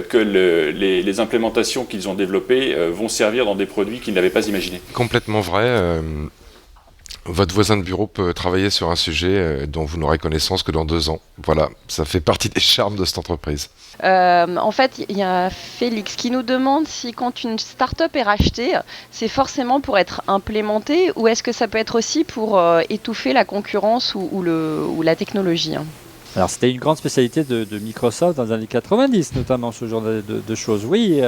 que les implémentations qu'ils ont développées vont servir dans des produits qu'ils n'avaient pas imaginés. Complètement vrai. Votre voisin de bureau peut travailler sur un sujet dont vous n'aurez connaissance que dans 2 ans. Voilà, ça fait partie des charmes de cette entreprise. En fait, il y a Félix qui nous demande si quand une start-up est rachetée, c'est forcément pour être implémentée ou est-ce que ça peut être aussi pour étouffer la concurrence ou la technologie. Alors c'était une grande spécialité de Microsoft dans les années 90, notamment ce genre de choses. Oui,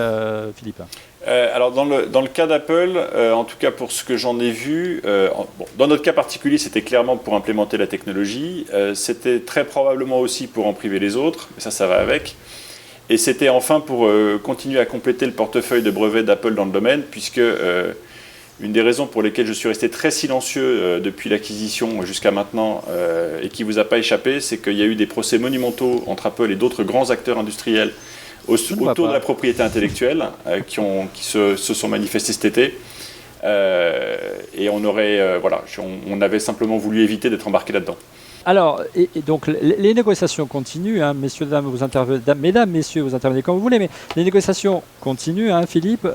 Philippe. Alors dans le cas d'Apple, en tout cas pour ce que j'en ai vu, dans notre cas particulier, c'était clairement pour implémenter la technologie. C'était très probablement aussi pour en priver les autres, mais ça va avec. Et c'était enfin pour continuer à compléter le portefeuille de brevets d'Apple dans le domaine, puisque une des raisons pour lesquelles je suis resté très silencieux depuis l'acquisition jusqu'à maintenant et qui ne vous a pas échappé, c'est qu'il y a eu des procès monumentaux entre Apple et d'autres grands acteurs industriels autour de la propriété intellectuelle qui se sont manifestés cet été. Et on avait simplement voulu éviter d'être embarqué là-dedans. Alors, et donc les négociations continuent, mesdames, messieurs, vous intervenez comme vous voulez, mais les négociations continuent, Philippe,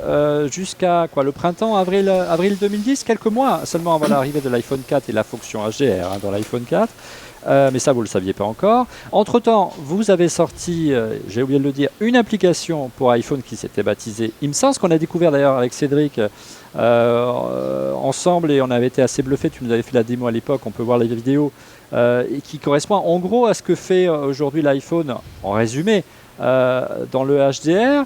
jusqu'à le printemps, avril 2010, quelques mois seulement avant l'arrivée de l'iPhone 4 et la fonction HDR dans l'iPhone 4. Mais ça, vous ne le saviez pas encore. Entre-temps, vous avez sorti, j'ai oublié de le dire, une application pour iPhone qui s'était baptisée ImSense, qu'on a découvert d'ailleurs avec Cédric ensemble, et on avait été assez bluffés. Tu nous avais fait la démo à l'époque, on peut voir les vidéos, et qui correspond en gros à ce que fait aujourd'hui l'iPhone, en résumé, dans le HDR.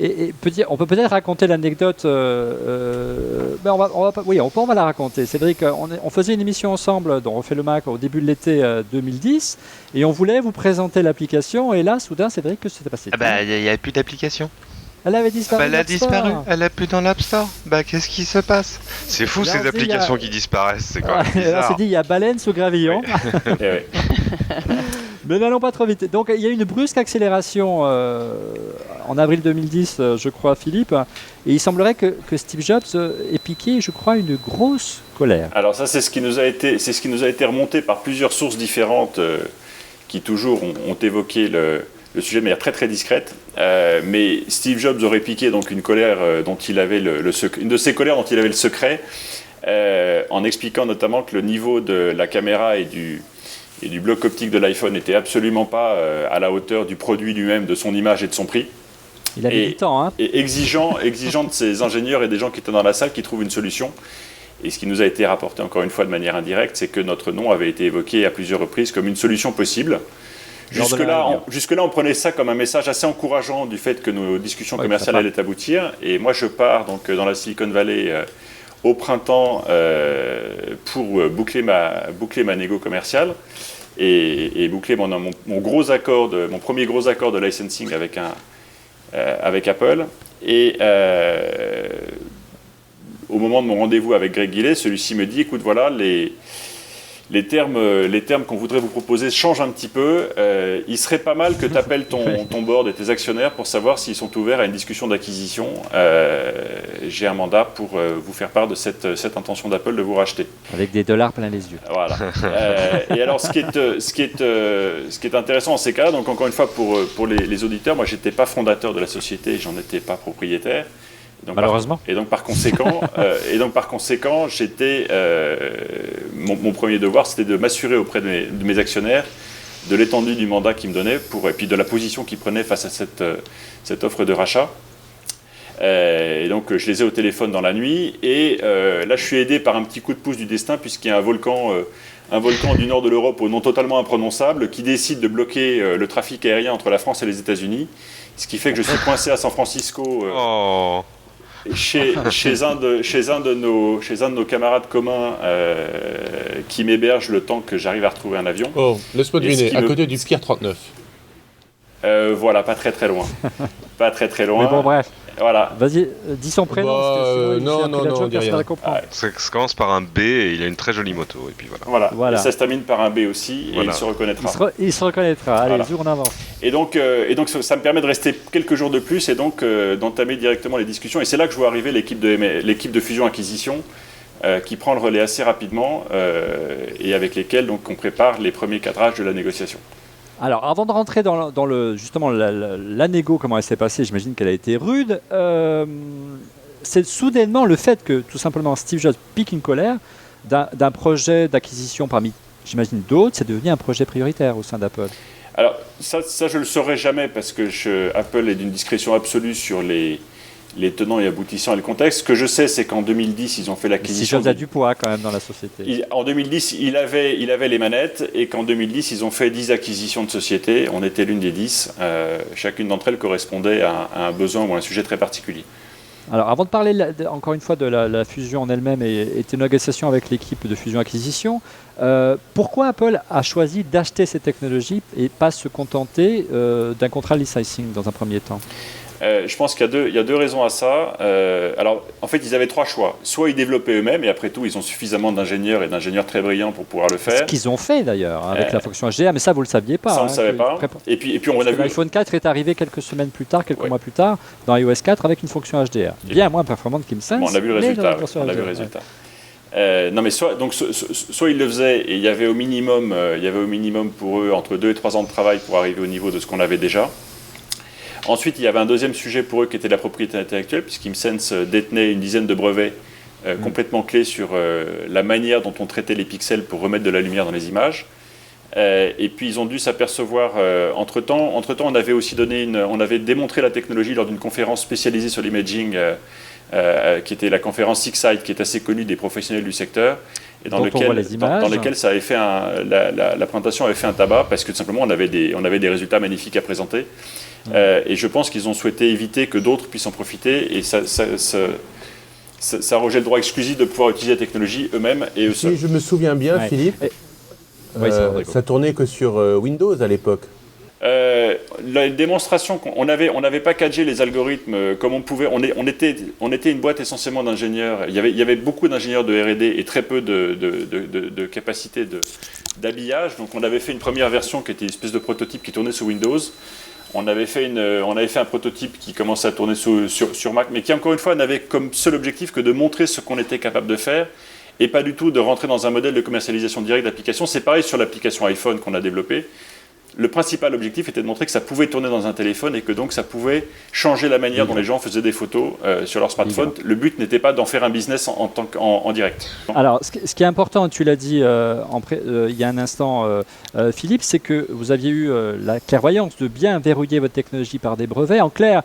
Et on peut peut-être raconter l'anecdote. On va la raconter. Cédric, on faisait une émission ensemble dans Refait le Mac au début de l'été 2010 et on voulait vous présenter l'application. Et là, soudain, Cédric, qu'est-ce qui s'est passé ? Il n'y avait plus d'application. Elle avait disparu. Elle a disparu. Elle n'a plus dans l'App Store. Qu'est-ce qui se passe ? C'est fou ces applications qui disparaissent. C'est quand même bizarre. On s'est dit, il y a baleine sous gravillon. Oui. Mais n'allons pas trop vite. Donc il y a eu une brusque accélération en avril 2010, je crois, Philippe. Et il semblerait que Steve Jobs ait piqué, je crois, une grosse colère. Alors ça, c'est ce qui nous a été remonté par plusieurs sources différentes qui toujours ont évoqué le sujet de manière très très discrète. Mais Steve Jobs aurait piqué donc une colère dont il avait une de ces colères dont il avait le secret, en expliquant notamment que le niveau de la caméra et du bloc optique de l'iPhone n'était absolument pas à la hauteur du produit lui-même, de son image et de son prix. Il avait du temps. Et exigeant de ses ingénieurs et des gens qui étaient dans la salle qui trouvent une solution. Et ce qui nous a été rapporté encore une fois de manière indirecte, c'est que notre nom avait été évoqué à plusieurs reprises comme une solution possible. Jusque-là, on prenait ça comme un message assez encourageant du fait que nos discussions commerciales allaient aboutir. Et moi, je pars donc dans la Silicon Valley au printemps pour boucler ma négo commerciale et boucler mon premier gros accord de licensing avec Apple. Et au moment de mon rendez-vous avec Greg Gilley, celui-ci me dit, écoute, voilà, les termes qu'on voudrait vous proposer changent un petit peu. Il serait pas mal que tu appelles ton board et tes actionnaires pour savoir s'ils sont ouverts à une discussion d'acquisition. J'ai un mandat pour vous faire part de cette intention d'Apple de vous racheter. Avec des dollars plein les yeux. Voilà. Et alors, ce qui est intéressant dans ces cas-là, donc encore une fois pour les auditeurs, moi j'étais pas fondateur de la société, j'en étais pas propriétaire. Donc, malheureusement. Et donc par conséquent, j'étais mon premier devoir, c'était de m'assurer auprès de mes actionnaires de l'étendue du mandat qu'ils me donnaient et puis de la position qu'ils prenaient face à cette offre de rachat. Et donc je les ai au téléphone dans la nuit. Et là, je suis aidé par un petit coup de pouce du destin, puisqu'il y a un volcan du nord de l'Europe au nom totalement imprononçable qui décide de bloquer le trafic aérien entre la France et les États-Unis. Ce qui fait que je suis coincé à San Francisco. Chez un de nos camarades communs qui m'héberge le temps que j'arrive à retrouver un avion. Oh, laisse-moi deviner, à côté du Pier 39. Voilà, pas très très loin. Pas très très loin. Mais bon, bref. Voilà. Vas-y, dis son prénom. Non, dis rien. Ça commence par un B et il a une très jolie moto. Et puis voilà. Et ça se termine par un B aussi, et il se reconnaîtra. Il se reconnaîtra. Allez, on avance. Et donc, ça me permet de rester quelques jours de plus et donc d'entamer directement les discussions. Et c'est là que je vois arriver l'équipe de fusion-acquisition qui prend le relais assez rapidement et avec lesquels donc, on prépare les premiers cadrages de la négociation. Alors, avant de rentrer dans justement la négo, comment elle s'est passée, j'imagine qu'elle a été rude. C'est soudainement le fait que, tout simplement, Steve Jobs pique une colère d'un projet d'acquisition parmi, j'imagine, d'autres. C'est devenu un projet prioritaire au sein d'Apple. Alors, ça je ne le saurais jamais parce que Apple est d'une discrétion absolue sur les tenants et aboutissants et le contexte. Ce que je sais, c'est qu'en 2010, ils ont fait l'acquisition... Steve Jobs a du poids quand même dans la société. En 2010, il avait les manettes et qu'en 2010, ils ont fait 10 acquisitions de sociétés. On était l'une des 10. Chacune d'entre elles correspondait à un besoin ou à un sujet très particulier. Alors, avant de parler encore une fois de la fusion en elle-même et tes négociations avec l'équipe de fusion-acquisition, pourquoi Apple a choisi d'acheter ces technologies et pas se contenter d'un contrat licensing dans un premier temps ? Je pense qu'il y a deux raisons à ça. Alors, en fait, ils avaient 3 choix. Soit ils développaient eux-mêmes, et après tout, ils ont suffisamment d'ingénieurs et d'ingénieurs très brillants pour pouvoir le faire. Ce qu'ils ont fait d'ailleurs, avec la fonction HDR, mais ça, vous ne le saviez pas. Ça, on ne le savait pas. Et puis on a vu... L'iPhone 4 est arrivé quelques semaines plus tard, quelques mois plus tard, dans iOS 4 avec une fonction HDR. Bien moins performante qu'ImSense. Bon, on a vu le résultat. Non, mais soit ils le faisaient, et il y avait au minimum pour eux entre 2 et 3 ans de travail pour arriver au niveau de ce qu'on avait déjà. Ensuite, il y avait un deuxième sujet pour eux qui était la propriété intellectuelle, puisqu'ImSense détenait une dizaine de brevets complètement clés sur la manière dont on traitait les pixels pour remettre de la lumière dans les images. Et puis, ils ont dû s'apercevoir, entre-temps, on avait aussi on avait démontré la technologie lors d'une conférence spécialisée sur l'imaging, qui était la conférence SIGSIGHT, qui est assez connue des professionnels du secteur, et dans lequel ça avait fait la présentation avait fait un tabac, parce que tout simplement, on avait des résultats magnifiques à présenter. Et je pense qu'ils ont souhaité éviter que d'autres puissent en profiter, et ça arrogeait le droit exclusif de pouvoir utiliser la technologie eux-mêmes et eux seuls. Si je me souviens bien, Philippe, ça tournait que sur Windows à l'époque. La démonstration, on n'avait pas packagé les algorithmes comme on pouvait. On était une boîte essentiellement d'ingénieurs. Il y avait beaucoup d'ingénieurs de R&D et très peu de capacité d'habillage. Donc on avait fait une première version qui était une espèce de prototype qui tournait sous Windows. On avait fait un prototype qui commençait à tourner sur Mac, mais qui encore une fois n'avait comme seul objectif que de montrer ce qu'on était capable de faire et pas du tout de rentrer dans un modèle de commercialisation directe d'application. C'est pareil sur l'application iPhone qu'on a développée. Le principal objectif était de montrer que ça pouvait tourner dans un téléphone et que donc ça pouvait changer la manière dont les gens faisaient des photos sur leur smartphone. Le but n'était pas d'en faire un business en direct. Alors, ce qui est important, tu l'as dit il y a un instant, Philippe, c'est que vous aviez eu la clairvoyance de bien verrouiller votre technologie par des brevets. En clair,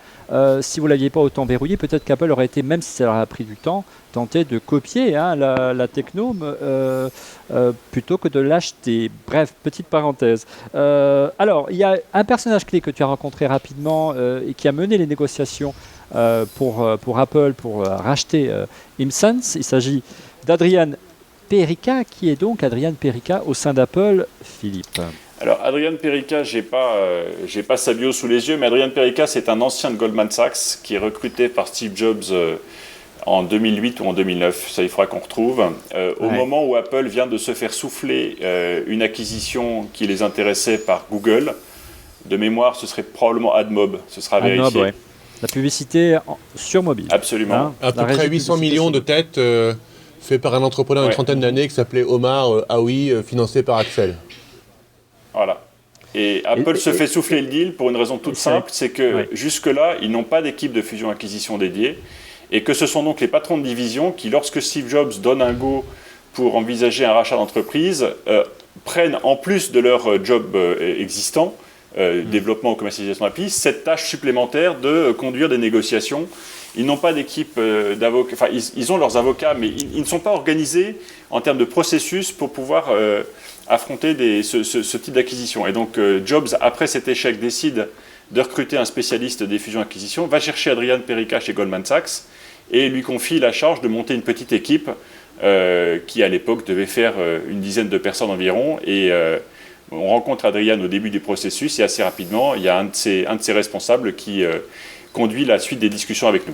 si vous ne l'aviez pas autant verrouillé, peut-être qu'Apple aurait été, même si ça leur a pris du temps, tenté de copier la techno plutôt que de l'acheter. Bref, petite parenthèse. Alors, il y a un personnage clé que tu as rencontré rapidement et qui a mené les négociations pour Apple pour racheter ImSense. Il s'agit d'Adrian Perica. Qui est donc Adrian Perica au sein d'Apple, Philippe ? Alors, Adrian Perica, j'ai pas sa bio sous les yeux, mais Adrian Perica, c'est un ancien de Goldman Sachs qui est recruté par Steve Jobs en 2008 ou en 2009, ça il faudra qu'on retrouve, au moment où Apple vient de se faire souffler une acquisition qui les intéressait par Google. De mémoire, ce serait probablement AdMob, ce sera vérifié. AdMob, ouais. La publicité sur mobile. Absolument. À peu près 800 millions de têtes fait par un entrepreneur d'une trentaine d'années qui s'appelait Omar Aoui, financé par Axel. Voilà. Et Apple se fait souffler le deal pour une raison toute simple, c'est que jusque-là, ils n'ont pas d'équipe de fusion-acquisition dédiée. Et que ce sont donc les patrons de division qui, lorsque Steve Jobs donne un go pour envisager un rachat d'entreprise, prennent en plus de leur job existant développement ou commercialisation d'API, cette tâche supplémentaire de conduire des négociations. Ils n'ont pas d'équipe d'avocats, enfin ils ont leurs avocats, mais ils ne sont pas organisés en termes de processus pour pouvoir affronter ce type d'acquisition. Et donc Jobs, après cet échec, décide de recruter un spécialiste des fusions-acquisitions, va chercher Adrian Perica chez Goldman Sachs et lui confie la charge de monter une petite équipe qui, à l'époque, devait faire une dizaine de personnes environ. Et on rencontre Adrian au début du processus et assez rapidement, il y a un de ses responsables qui conduit la suite des discussions avec nous.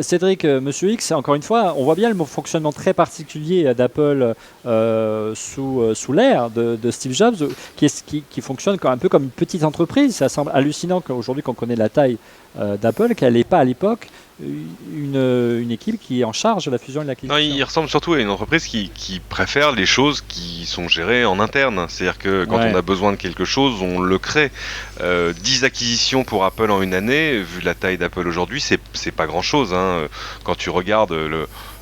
Cédric, Monsieur X, encore une fois, on voit bien le fonctionnement très particulier d'Apple sous l'ère de Steve Jobs, qui fonctionne un peu comme une petite entreprise. Ça semble hallucinant qu'aujourd'hui, qu'on connaît la taille d'Apple, qu'elle n'ait pas à l'époque une équipe qui est en charge de la fusion et de l'acquisition. Non, il ressemble surtout à une entreprise qui préfère les choses qui sont gérées en interne. C'est-à-dire que quand on a besoin de quelque chose, on le crée. 10 acquisitions pour Apple en une année, vu la taille d'Apple aujourd'hui, c'est pas grand-chose. Hein. Quand tu regardes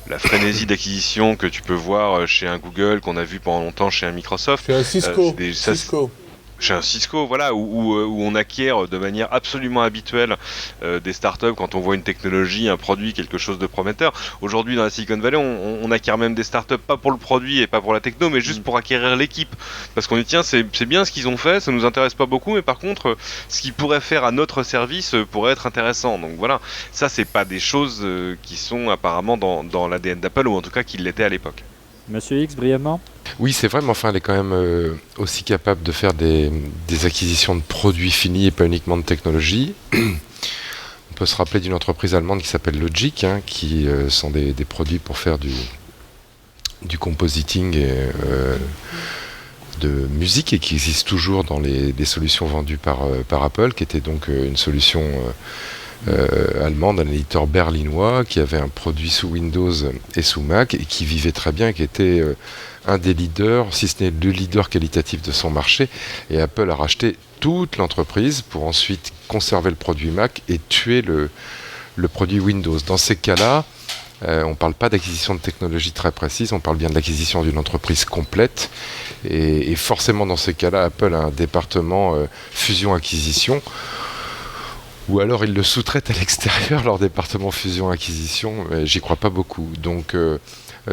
la frénésie d'acquisition que tu peux voir chez un Google, qu'on a vu pendant longtemps chez un Microsoft. Chez un Cisco. Chez un Cisco, voilà, où on acquiert de manière absolument habituelle des startups quand on voit une technologie, un produit, quelque chose de prometteur. Aujourd'hui, dans la Silicon Valley, on acquiert même des startups pas pour le produit et pas pour la techno, mais juste pour acquérir l'équipe. Parce qu'on dit, tiens, c'est bien ce qu'ils ont fait, ça nous intéresse pas beaucoup, mais par contre, ce qu'ils pourraient faire à notre service pourrait être intéressant. Donc voilà, ça, c'est pas des choses qui sont apparemment dans l'ADN d'Apple, ou en tout cas qui l'étaient à l'époque. Monsieur X, brièvement. Oui, c'est vrai, mais enfin, elle est quand même aussi capable de faire des acquisitions de produits finis et pas uniquement de technologie. On peut se rappeler d'une entreprise allemande qui s'appelle Logic, qui sont des produits pour faire du compositing et, de musique et qui existe toujours dans les solutions vendues par Apple, qui était donc une solution allemande, un éditeur berlinois qui avait un produit sous Windows et sous Mac et qui vivait très bien, qui était un des leaders, si ce n'est le leader qualitatif de son marché. Et Apple a racheté toute l'entreprise pour ensuite conserver le produit Mac et tuer le produit Windows. Dans ces cas-là, on ne parle pas d'acquisition de technologie très précise, on parle bien de l'acquisition d'une entreprise complète. Et forcément, dans ces cas-là, Apple a un département fusion-acquisition. Ou alors ils le sous-traitent à l'extérieur, leur département fusion-acquisition, mais j'y crois pas beaucoup. Donc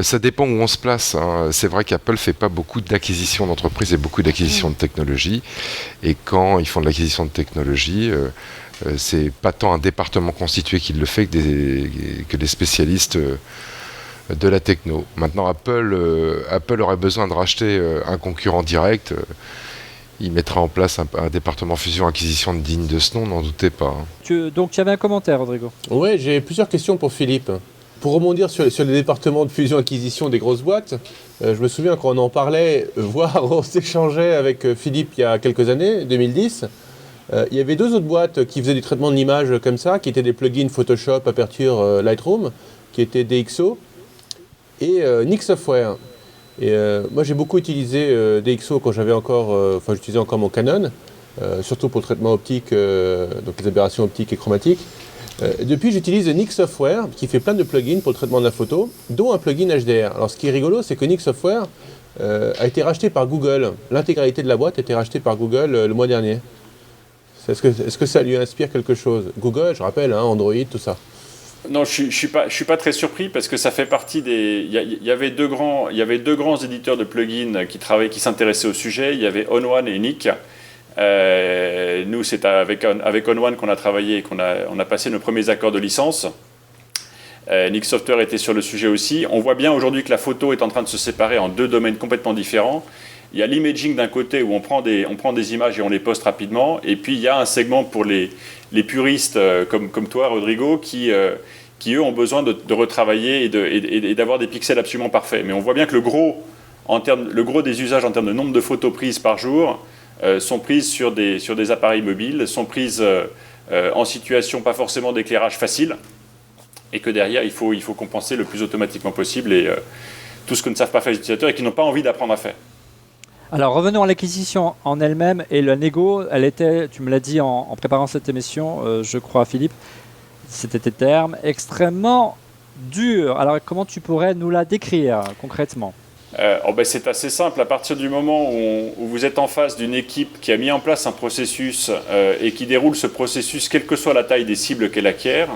ça dépend où on se place. C'est vrai qu'Apple fait pas beaucoup d'acquisitions d'entreprises et beaucoup d'acquisitions de technologie. Et quand ils font de l'acquisition de technologie, c'est pas tant un département constitué qui le fait que des spécialistes de la techno. Maintenant, Apple aurait besoin de racheter un concurrent direct. Il mettra en place un département fusion-acquisition digne de ce nom, n'en doutez pas. Donc tu avais un commentaire, Rodrigo. Oui, j'ai plusieurs questions pour Philippe. Pour rebondir sur les départements de fusion-acquisition des grosses boîtes, je me souviens quand on en parlait, voire on s'échangeait avec Philippe il y a quelques années, 2010, il y avait deux autres boîtes qui faisaient du traitement de l'image comme ça, qui étaient des plugins Photoshop, Aperture, Lightroom, qui étaient DxO, et Nik Software. Et moi j'ai beaucoup utilisé DxO quand j'utilisais encore mon Canon, surtout pour le traitement optique, donc les aberrations optiques et chromatiques. Depuis j'utilise Nik Software qui fait plein de plugins pour le traitement de la photo, dont un plugin HDR. Alors ce qui est rigolo, c'est que Nik Software a été racheté par Google. L'intégralité de la boîte a été rachetée par Google le mois dernier. Est-ce que ça lui inspire quelque chose? Google, je rappelle, Android, tout ça. Non, je suis pas très surpris parce que ça fait partie des. Il y avait deux grands éditeurs de plugins qui s'intéressaient au sujet. Il y avait OnOne et Nik. Nous, c'est avec OnOne qu'on a travaillé et qu'on a passé nos premiers accords de licence. Nik Software était sur le sujet aussi. On voit bien aujourd'hui que la photo est en train de se séparer en deux domaines complètement différents. Il y a l'imaging d'un côté où on prend des images et on les poste rapidement. Et puis il y a un segment pour les puristes comme toi, Rodrigo, qui eux ont besoin de retravailler et d'avoir des pixels absolument parfaits. Mais on voit bien que le gros des usages en termes de nombre de photos prises par jour sont prises sur des appareils mobiles, sont prises en situation pas forcément d'éclairage facile, et que derrière il faut compenser le plus automatiquement possible et tout ce que ne savent pas faire les utilisateurs et qui n'ont pas envie d'apprendre à faire. Alors revenons à l'acquisition en elle-même et le négo, elle était, tu me l'as dit en préparant cette émission, je crois Philippe, c'était tes termes, extrêmement dur. Alors comment tu pourrais nous la décrire concrètement? C'est assez simple. À partir du moment où vous êtes en face d'une équipe qui a mis en place un processus et qui déroule ce processus, quelle que soit la taille des cibles qu'elle acquiert,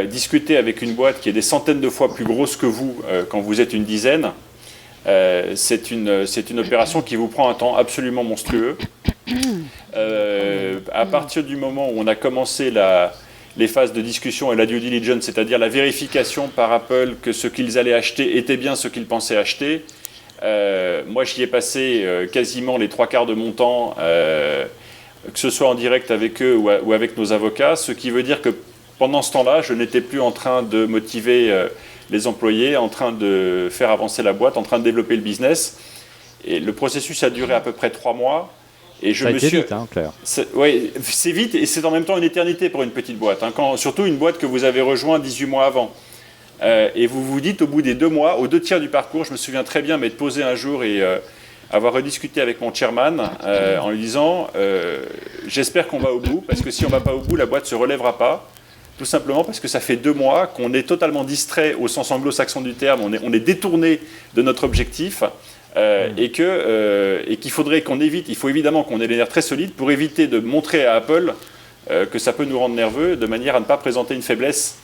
discuter avec une boîte qui est des centaines de fois plus grosse que vous quand vous êtes une dizaine, c'est une opération qui vous prend un temps absolument monstrueux. À partir du moment où on a commencé les phases de discussion et la due diligence, c'est-à-dire la vérification par Apple que ce qu'ils allaient acheter était bien ce qu'ils pensaient acheter, moi j'y ai passé quasiment les 3/4 de mon temps, que ce soit en direct avec eux ou avec nos avocats, ce qui veut dire que pendant ce temps-là, je n'étais plus en train de motiver les employés, en train de faire avancer la boîte, en train de développer le business. Et le processus a duré à peu près 3 mois. Et ça a été vite, Claire. Oui, c'est vite et c'est en même temps une éternité pour une petite boîte. Surtout une boîte que vous avez rejoint 18 mois avant. Et vous vous dites au bout des 2 mois, aux 2/3 du parcours, je me souviens très bien m'être posé un jour et avoir rediscuté avec mon chairman en lui disant j'espère qu'on va au bout, parce que si on ne va pas au bout, la boîte ne se relèvera pas. Tout simplement parce que ça fait 2 mois qu'on est totalement distrait au sens anglo-saxon du terme, on est détourné de notre objectif. Et qu'il faudrait qu'on évite, il faut évidemment qu'on ait les nerfs très solides pour éviter de montrer à Apple que ça peut nous rendre nerveux de manière à ne pas présenter une faiblesse.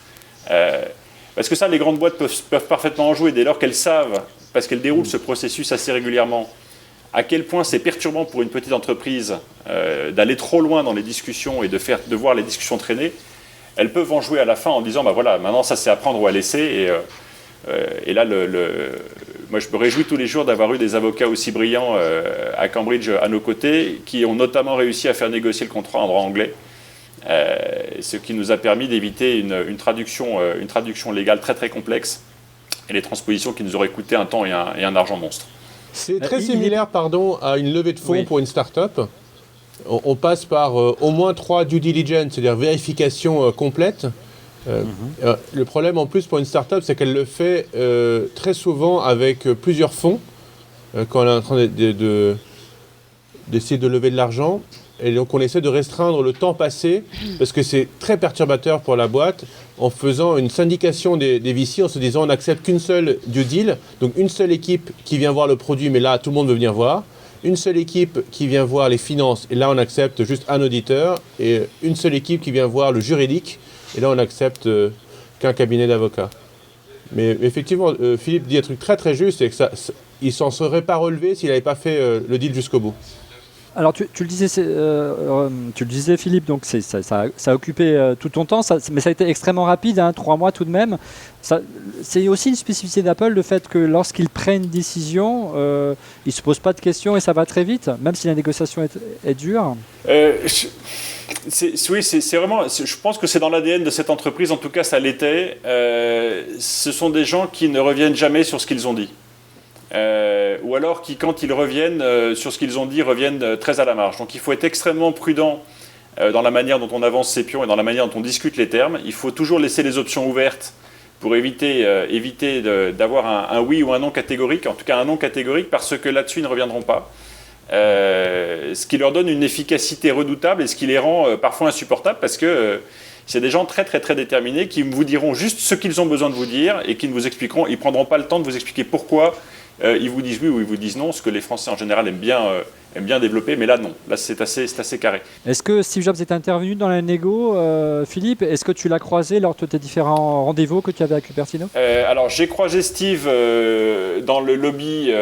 Parce que ça, les grandes boîtes peuvent parfaitement en jouer dès lors qu'elles savent, parce qu'elles déroulent ce processus assez régulièrement, à quel point c'est perturbant pour une petite entreprise d'aller trop loin dans les discussions et de voir les discussions traîner. Elles peuvent en jouer à la fin en disant voilà, maintenant ça c'est à prendre ou à laisser. Et là, moi, je me réjouis tous les jours d'avoir eu des avocats aussi brillants à Cambridge à nos côtés, qui ont notamment réussi à faire négocier le contrat en droit anglais, ce qui nous a permis d'éviter une traduction légale très très complexe et les transpositions qui nous auraient coûté un temps et un argent monstre. C'est très similaire à une levée de fonds pour une start-up. On passe par au moins 3 due diligence, c'est-à-dire vérification complète. Le problème en plus pour une start-up, c'est qu'elle le fait très souvent avec plusieurs fonds quand on est en train d'essayer de lever de l'argent. Et donc on essaie de restreindre le temps passé parce que c'est très perturbateur pour la boîte en faisant une syndication des VC en se disant on n'accepte qu'une seule due deal, donc une seule équipe qui vient voir le produit, mais là tout le monde veut venir voir. Une seule équipe qui vient voir les finances, et là on accepte juste un auditeur, et une seule équipe qui vient voir le juridique, et là on accepte qu'un cabinet d'avocats. Mais effectivement, Philippe dit un truc très très juste, c'est que il s'en serait pas relevé s'il n'avait pas fait le deal jusqu'au bout. Alors tu le disais Philippe, donc ça a occupé tout ton temps, mais ça a été extrêmement rapide, 3 mois tout de même. C'est aussi une spécificité d'Apple, le fait que lorsqu'ils prennent une décision, ils ne se posent pas de questions et ça va très vite, même si la négociation est dure. Oui, c'est vraiment, je pense que c'est dans l'ADN de cette entreprise, en tout cas ça l'était. Ce sont des gens qui ne reviennent jamais sur ce qu'ils ont dit. Ou alors qui, quand ils reviennent sur ce qu'ils ont dit, reviennent très à la marge. Donc il faut être extrêmement prudent dans la manière dont on avance ses pions et dans la manière dont on discute les termes. Il faut toujours laisser les options ouvertes pour éviter d'avoir un oui ou un non catégorique, en tout cas un non catégorique, parce que là-dessus ils ne reviendront pas. Ce qui leur donne une efficacité redoutable et ce qui les rend parfois insupportables, parce que c'est des gens très très très déterminés qui vous diront juste ce qu'ils ont besoin de vous dire et qui ne vous expliqueront, ils ne prendront pas le temps de vous expliquer pourquoi ils vous disent oui ou ils vous disent non, ce que les Français en général aiment bien développer, mais là non, là c'est assez carré. Est-ce que Steve Jobs est intervenu dans la négo, Philippe? Est-ce que tu l'as croisé lors de tes différents rendez-vous que tu avais avec Cupertino? Alors j'ai croisé Steve dans le lobby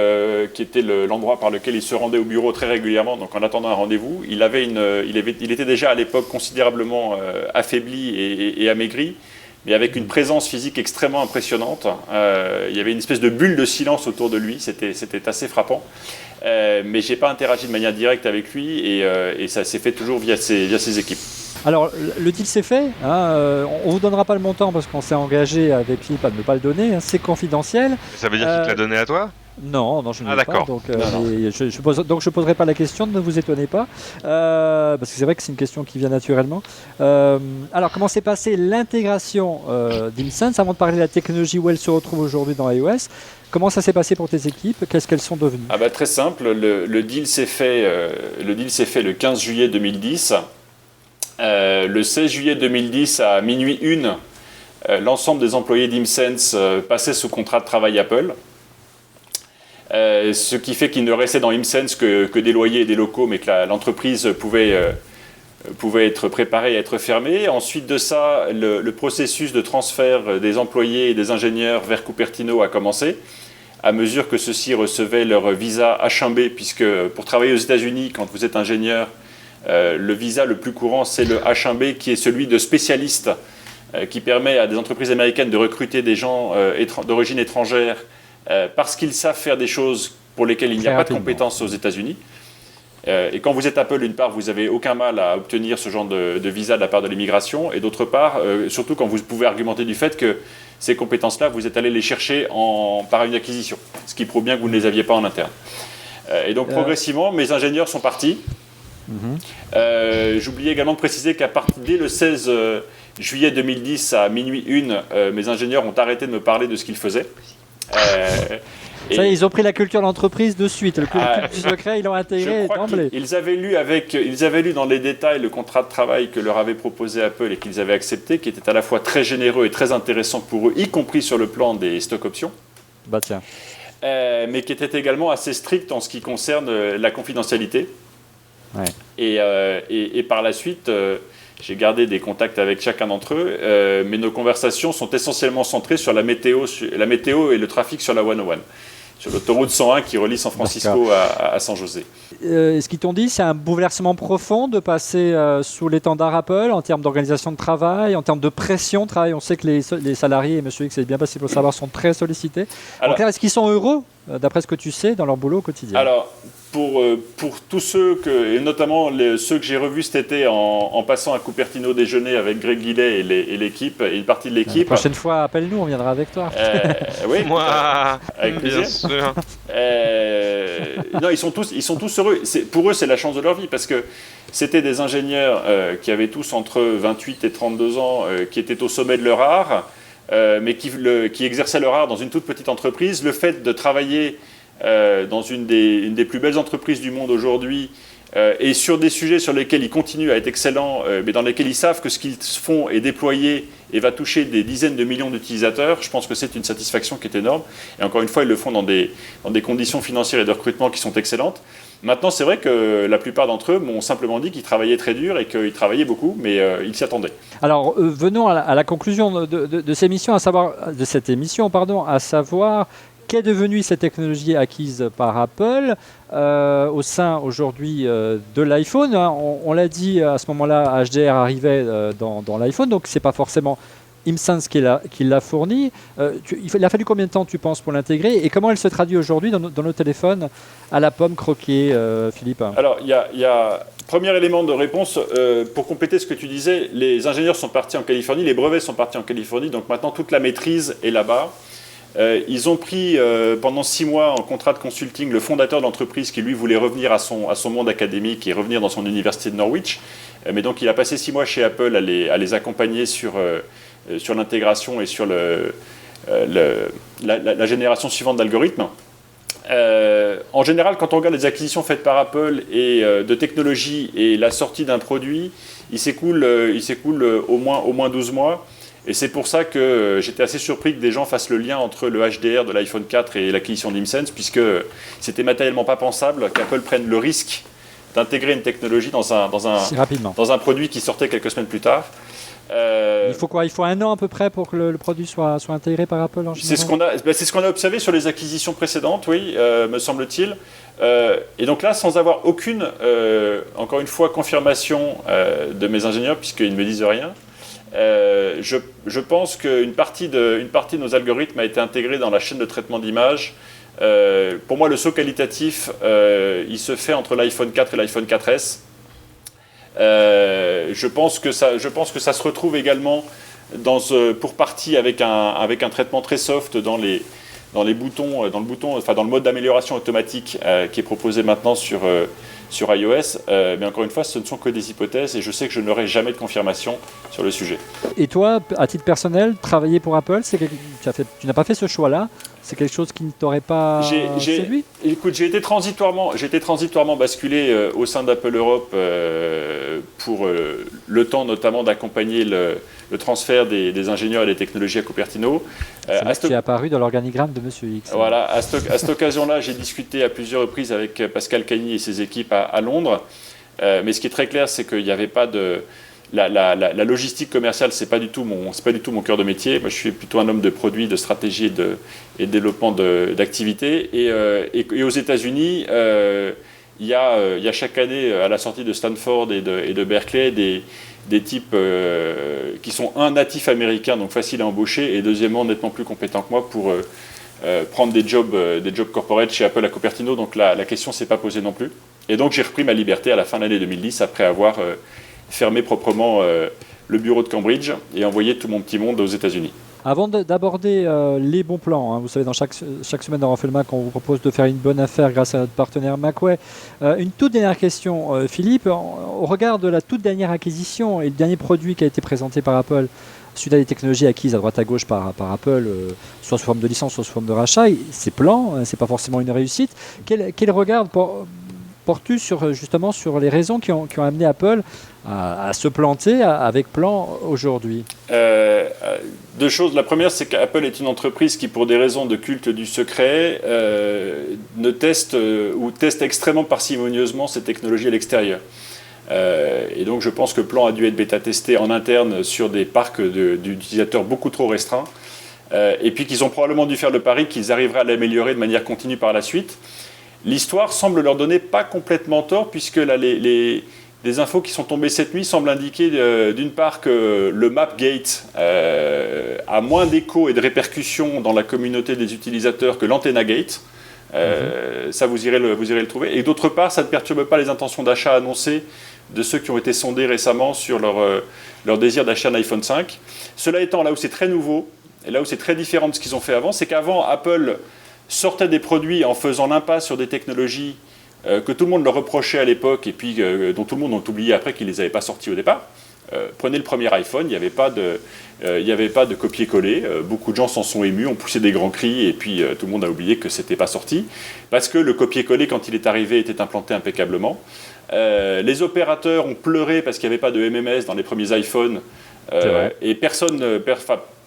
qui était l'endroit par lequel il se rendait au bureau très régulièrement, donc en attendant un rendez-vous. Il était déjà à l'époque considérablement affaibli et amaigri, mais avec une présence physique extrêmement impressionnante. Il y avait une espèce de bulle de silence autour de lui, c'était assez frappant. Mais je n'ai pas interagi de manière directe avec lui et ça s'est fait toujours via ses équipes. Alors, le deal c'est fait, on ne vous donnera pas le montant parce qu'on s'est engagé avec Philippe à ne pas le donner, c'est confidentiel. Ça veut dire qu'il te l'a donné à toi ? Non, je ne l'ai pas, donc non. je poserai pas la question, ne vous étonnez pas, parce que c'est vrai que c'est une question qui vient naturellement. Alors, comment s'est passée l'intégration d'ImSense avant de parler de la technologie où elle se retrouve aujourd'hui dans iOS? Comment ça s'est passé pour tes équipes? Qu'est-ce qu'elles sont devenues? Très simple, le deal s'est fait le 15 juillet 2010. Le 16 juillet 2010 à minuit 1, l'ensemble des employés d'ImSense passaient sous contrat de travail Apple. ce qui fait qu'il ne restait dans ImSense que des loyers et des locaux, mais que l'entreprise pouvait être préparée à être fermée. Ensuite de ça, le processus de transfert des employés et des ingénieurs vers Cupertino a commencé. À mesure que ceux-ci recevaient leur visa H1B, puisque pour travailler aux États-Unis, quand vous êtes ingénieur, le visa le plus courant, c'est le H1B, qui est celui de spécialiste, qui permet à des entreprises américaines de recruter des gens d'origine étrangère parce qu'ils savent faire des choses pour lesquelles il n'y a pas de compétences aux États-Unis. Et quand vous êtes Apple, d'une part, vous n'avez aucun mal à obtenir ce genre de visa de la part de l'immigration, et d'autre part, surtout quand vous pouvez argumenter du fait que ces compétences-là, vous êtes allé les chercher par une acquisition, ce qui prouve bien que vous ne les aviez pas en interne. Et donc progressivement, mes ingénieurs sont partis. J'oubliais également de préciser dès le 16 juillet 2010 à minuit 1, mes ingénieurs ont arrêté de me parler de ce qu'ils faisaient. Ça, ils ont pris la culture d'entreprise de suite. Le culture du secret, ils l'ont intégré d'emblée. Ils avaient lu dans les détails le contrat de travail que leur avait proposé Apple et qu'ils avaient accepté, qui était à la fois très généreux et très intéressant pour eux, y compris sur le plan des stock options. Bah tiens. Mais qui était également assez strict en ce qui concerne la confidentialité. Ouais. Et par la suite, j'ai gardé des contacts avec chacun d'entre eux, mais nos conversations sont essentiellement centrées sur la météo et le trafic sur la 101. Sur l'autoroute 101 qui relie San Francisco à San José. Ce qu'ils t'ont dit, c'est un bouleversement profond de passer sous l'étendard Apple en termes d'organisation de travail, en termes de pression de travail. On sait que les salariés, et M. X, c'est bien passé pour le savoir, sont très sollicités. Alors, est-ce qu'ils sont heureux, d'après ce que tu sais, dans leur boulot au quotidien? Alors, pour tous ceux, et notamment ceux que j'ai revus cet été en passant à Cupertino déjeuner avec Greg Gillet et l'équipe, et une partie de l'équipe. La prochaine fois, appelle-nous, on viendra avec toi. Oui, moi, avec plaisir. Bien sûr. Non, ils sont tous heureux. Pour eux, c'est la chance de leur vie, parce que c'était des ingénieurs qui avaient tous entre 28 et 32 ans, qui étaient au sommet de leur art, mais qui exerçaient leur art dans une toute petite entreprise. Le fait de travailler dans une des plus belles entreprises du monde aujourd'hui, et sur des sujets sur lesquels ils continuent à être excellents, mais dans lesquels ils savent que ce qu'ils font est déployé et va toucher des dizaines de millions d'utilisateurs, je pense que c'est une satisfaction qui est énorme. Et encore une fois, ils le font dans des conditions financières et de recrutement qui sont excellentes. Maintenant, c'est vrai que la plupart d'entre eux m'ont simplement dit qu'ils travaillaient très dur et qu'ils travaillaient beaucoup, mais ils s'y attendaient. Alors, venons à la conclusion de cette émission, à savoir qu'est devenue cette technologie acquise par Apple au sein aujourd'hui de l'iPhone. On l'a dit, à ce moment-là, HDR arrivait dans l'iPhone, donc ce n'est pas forcément ImSense qui l'a fourni. Il a fallu combien de temps, tu penses, pour l'intégrer, et comment elle se traduit aujourd'hui dans nos téléphones à la pomme croquée, Philippe? Alors, il y a premier élément de réponse, pour compléter ce que tu disais, les ingénieurs sont partis en Californie, les brevets sont partis en Californie, donc maintenant toute la maîtrise est là-bas. Ils ont pris pendant 6 mois en contrat de consulting le fondateur de l'entreprise qui lui voulait revenir à son monde académique et revenir dans son université de Norwich. Mais donc il a passé 6 mois chez Apple à les accompagner sur l'intégration et sur la génération suivante d'algorithmes. En général, quand on regarde les acquisitions faites par Apple et de technologie et la sortie d'un produit, il s'écoule au moins 12 mois. Et c'est pour ça que j'étais assez surpris que des gens fassent le lien entre le HDR de l'iPhone 4 et l'acquisition d'ImSense, puisque c'était matériellement pas pensable qu'Apple prenne le risque d'intégrer une technologie dans un produit qui sortait quelques semaines plus tard. Il faut quoi? Il faut 1 an à peu près pour que le produit soit intégré par Apple en général? C'est ce qu'on a observé sur les acquisitions précédentes, oui, me semble-t-il. Et donc là, sans avoir aucune, encore une fois, confirmation de mes ingénieurs, puisqu'ils ne me disent rien, je pense qu'une partie de nos algorithmes a été intégrée dans la chaîne de traitement d'image. Pour moi, le saut qualitatif, il se fait entre l'iPhone 4 et l'iPhone 4S. Je pense que ça se retrouve également pour partie avec un traitement très soft dans le mode d'amélioration automatique qui est proposé maintenant sur iOS, mais encore une fois, ce ne sont que des hypothèses et je sais que je n'aurai jamais de confirmation sur le sujet. Et toi, à titre personnel, travailler pour Apple, tu n'as pas fait ce choix-là, C'est quelque chose qui ne t'aurait pas séduit ? Écoute, j'ai été transitoirement basculé au sein d'Apple Europe pour le temps notamment d'accompagner le transfert des ingénieurs et des technologies à Cupertino. C'est là qui est apparu dans l'organigramme de Monsieur X. Voilà, à cette occasion-là, j'ai discuté à plusieurs reprises avec Pascal Cagny et ses équipes à Londres. Mais ce qui est très clair, c'est qu'il n'y avait pas de... La logistique commerciale, c'est pas du tout mon cœur de métier. Moi, je suis plutôt un homme de produits, de stratégie et de développement d'activités. Et aux États-Unis, il y a chaque année, à la sortie de Stanford et de Berkeley, des types qui sont natifs américains, donc faciles à embaucher, et deuxièmement, nettement plus compétents que moi pour prendre des jobs corporate chez Apple à Cupertino. Donc la question ne s'est pas posée non plus. Et donc j'ai repris ma liberté à la fin de l'année 2010 après avoir fermé proprement le bureau de Cambridge et envoyé tout mon petit monde aux États-Unis. Avant d'aborder les bons plans, vous savez, dans chaque semaine dans Refait le Mac, on vous propose de faire une bonne affaire grâce à notre partenaire Macway. Une toute dernière question, Philippe. Au regard de la toute dernière acquisition et le dernier produit qui a été présenté par Apple, suite à des technologies acquises à droite à gauche par Apple, soit sous forme de licence, soit sous forme de rachat, ces plans, c'est pas forcément une réussite. Quel regard portes-tu justement sur les raisons qui ont amené Apple à se planter avec Plan aujourd'hui ? Deux choses. La première, c'est qu'Apple est une entreprise qui, pour des raisons de culte du secret, ne teste ou teste extrêmement parcimonieusement ses technologies à l'extérieur. Et donc je pense que Plan a dû être bêta-testé en interne sur des parcs d'utilisateurs beaucoup trop restreints. Et puis qu'ils ont probablement dû faire le pari qu'ils arriveraient à l'améliorer de manière continue par la suite. L'histoire semble leur donner pas complètement tort, puisque là, les infos qui sont tombées cette nuit semblent indiquer d'une part que le Mapgate a moins d'écho et de répercussions dans la communauté des utilisateurs que l'AntennaGate. Ça, vous irez le trouver. Et d'autre part, ça ne perturbe pas les intentions d'achat annoncées de ceux qui ont été sondés récemment sur leur désir d'acheter un iPhone 5. Cela étant, là où c'est très nouveau, et là où c'est très différent de ce qu'ils ont fait avant, c'est qu'avant, Apple sortait des produits en faisant l'impasse sur des technologies que tout le monde leur reprochait à l'époque et puis dont tout le monde a oublié après qu'ils ne les avaient pas sortis au départ. Prenez le premier iPhone, il n'y avait pas de copier-coller. Beaucoup de gens s'en sont émus, ont poussé des grands cris et puis tout le monde a oublié que ce n'était pas sorti. Parce que le copier-coller, quand il est arrivé, était implanté impeccablement. Les opérateurs ont pleuré parce qu'il n'y avait pas de MMS dans les premiers iPhones. Et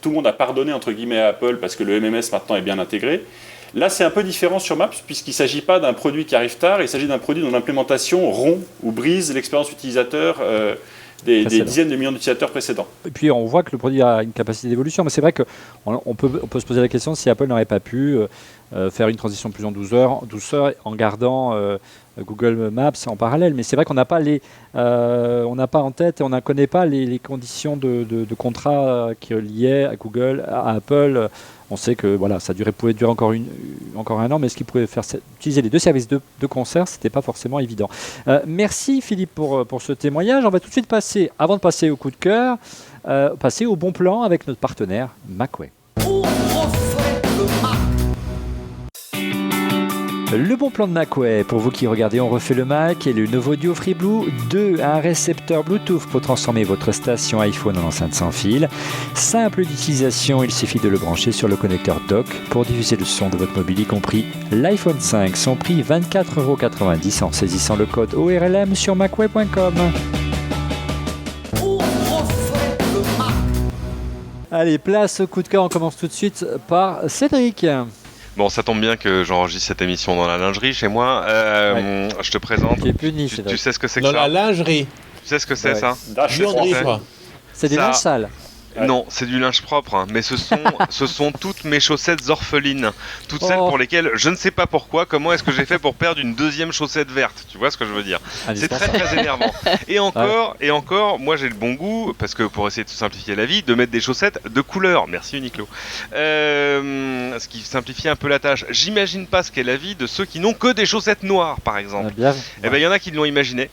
tout le monde a pardonné entre guillemets à Apple parce que le MMS maintenant est bien intégré. Là, c'est un peu différent sur Maps, puisqu'il ne s'agit pas d'un produit qui arrive tard, il s'agit d'un produit dont l'implémentation rompt ou brise l'expérience utilisateur des dizaines de millions d'utilisateurs précédents. Et puis, on voit que le produit a une capacité d'évolution, mais c'est vrai qu'on peut se poser la question si Apple n'aurait pas pu faire une transition plus en douceur en gardant Google Maps en parallèle. Mais c'est vrai qu'on n'a pas en tête et on ne connaît pas les conditions de contrat qui liaient à Google, à Apple. On sait que ça pouvait durer encore un an, mais ce qui pouvait faire utiliser les deux services de concert, ce n'était pas forcément évident. Merci Philippe pour ce témoignage. On va tout de suite passer, avant de passer au coup de cœur, passer au bon plan avec notre partenaire Macway. Le bon plan de Macway, pour vous qui regardez On refait le Mac, et le Novodio FreeBlue 2, un récepteur Bluetooth pour transformer votre station iPhone en enceinte sans fil. Simple d'utilisation, il suffit de le brancher sur le connecteur dock pour diffuser le son de votre mobile, y compris l'iPhone 5. Son prix 24,90 € en saisissant le code ORLM sur macway.com. Allez, place au coup de cœur, on commence tout de suite par Cédric. Bon, ça tombe bien que j'enregistre cette émission dans la lingerie chez moi. Je te présente. Tu sais ce que c'est que ça ? Dans la lingerie. Tu sais ce que c'est ça ? C'est des linges sales. Non, c'est du linge propre, hein, mais ce sont toutes mes chaussettes orphelines, toutes celles pour lesquelles je ne sais pas pourquoi, comment est-ce que j'ai fait pour perdre une deuxième chaussette verte, tu vois ce que je veux dire. C'est très très énervant. Et encore, moi j'ai le bon goût, parce que pour essayer de simplifier la vie, de mettre des chaussettes de couleur, merci Uniqlo, ce qui simplifie un peu la tâche. J'imagine pas ce qu'est la vie de ceux qui n'ont que des chaussettes noires par exemple. Il y en a qui l'ont imaginé.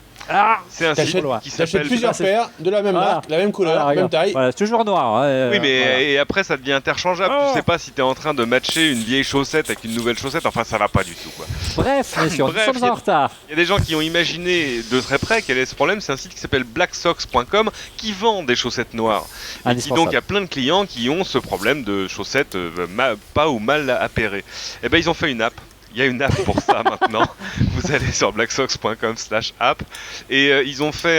C'est un site qui s'appelle... plusieurs paires de la même marque, la même couleur, même taille. Voilà, c'est toujours noir. Oui, mais et après ça devient interchangeable. Tu sais pas si t'es en train de matcher une vieille chaussette avec une nouvelle chaussette. Enfin, ça va pas du tout, quoi. Bref, messieurs, nous sommes en retard. Il y a des gens qui ont imaginé de très près quel est ce problème. C'est un site qui s'appelle blacksocks.com qui vend des chaussettes noires. Et qui donc a plein de clients qui ont ce problème de chaussettes pas ou mal appairées. Et ben ils ont fait une app. Il y a une app pour ça maintenant. Vous allez sur blacksocks.com/app et ils ont fait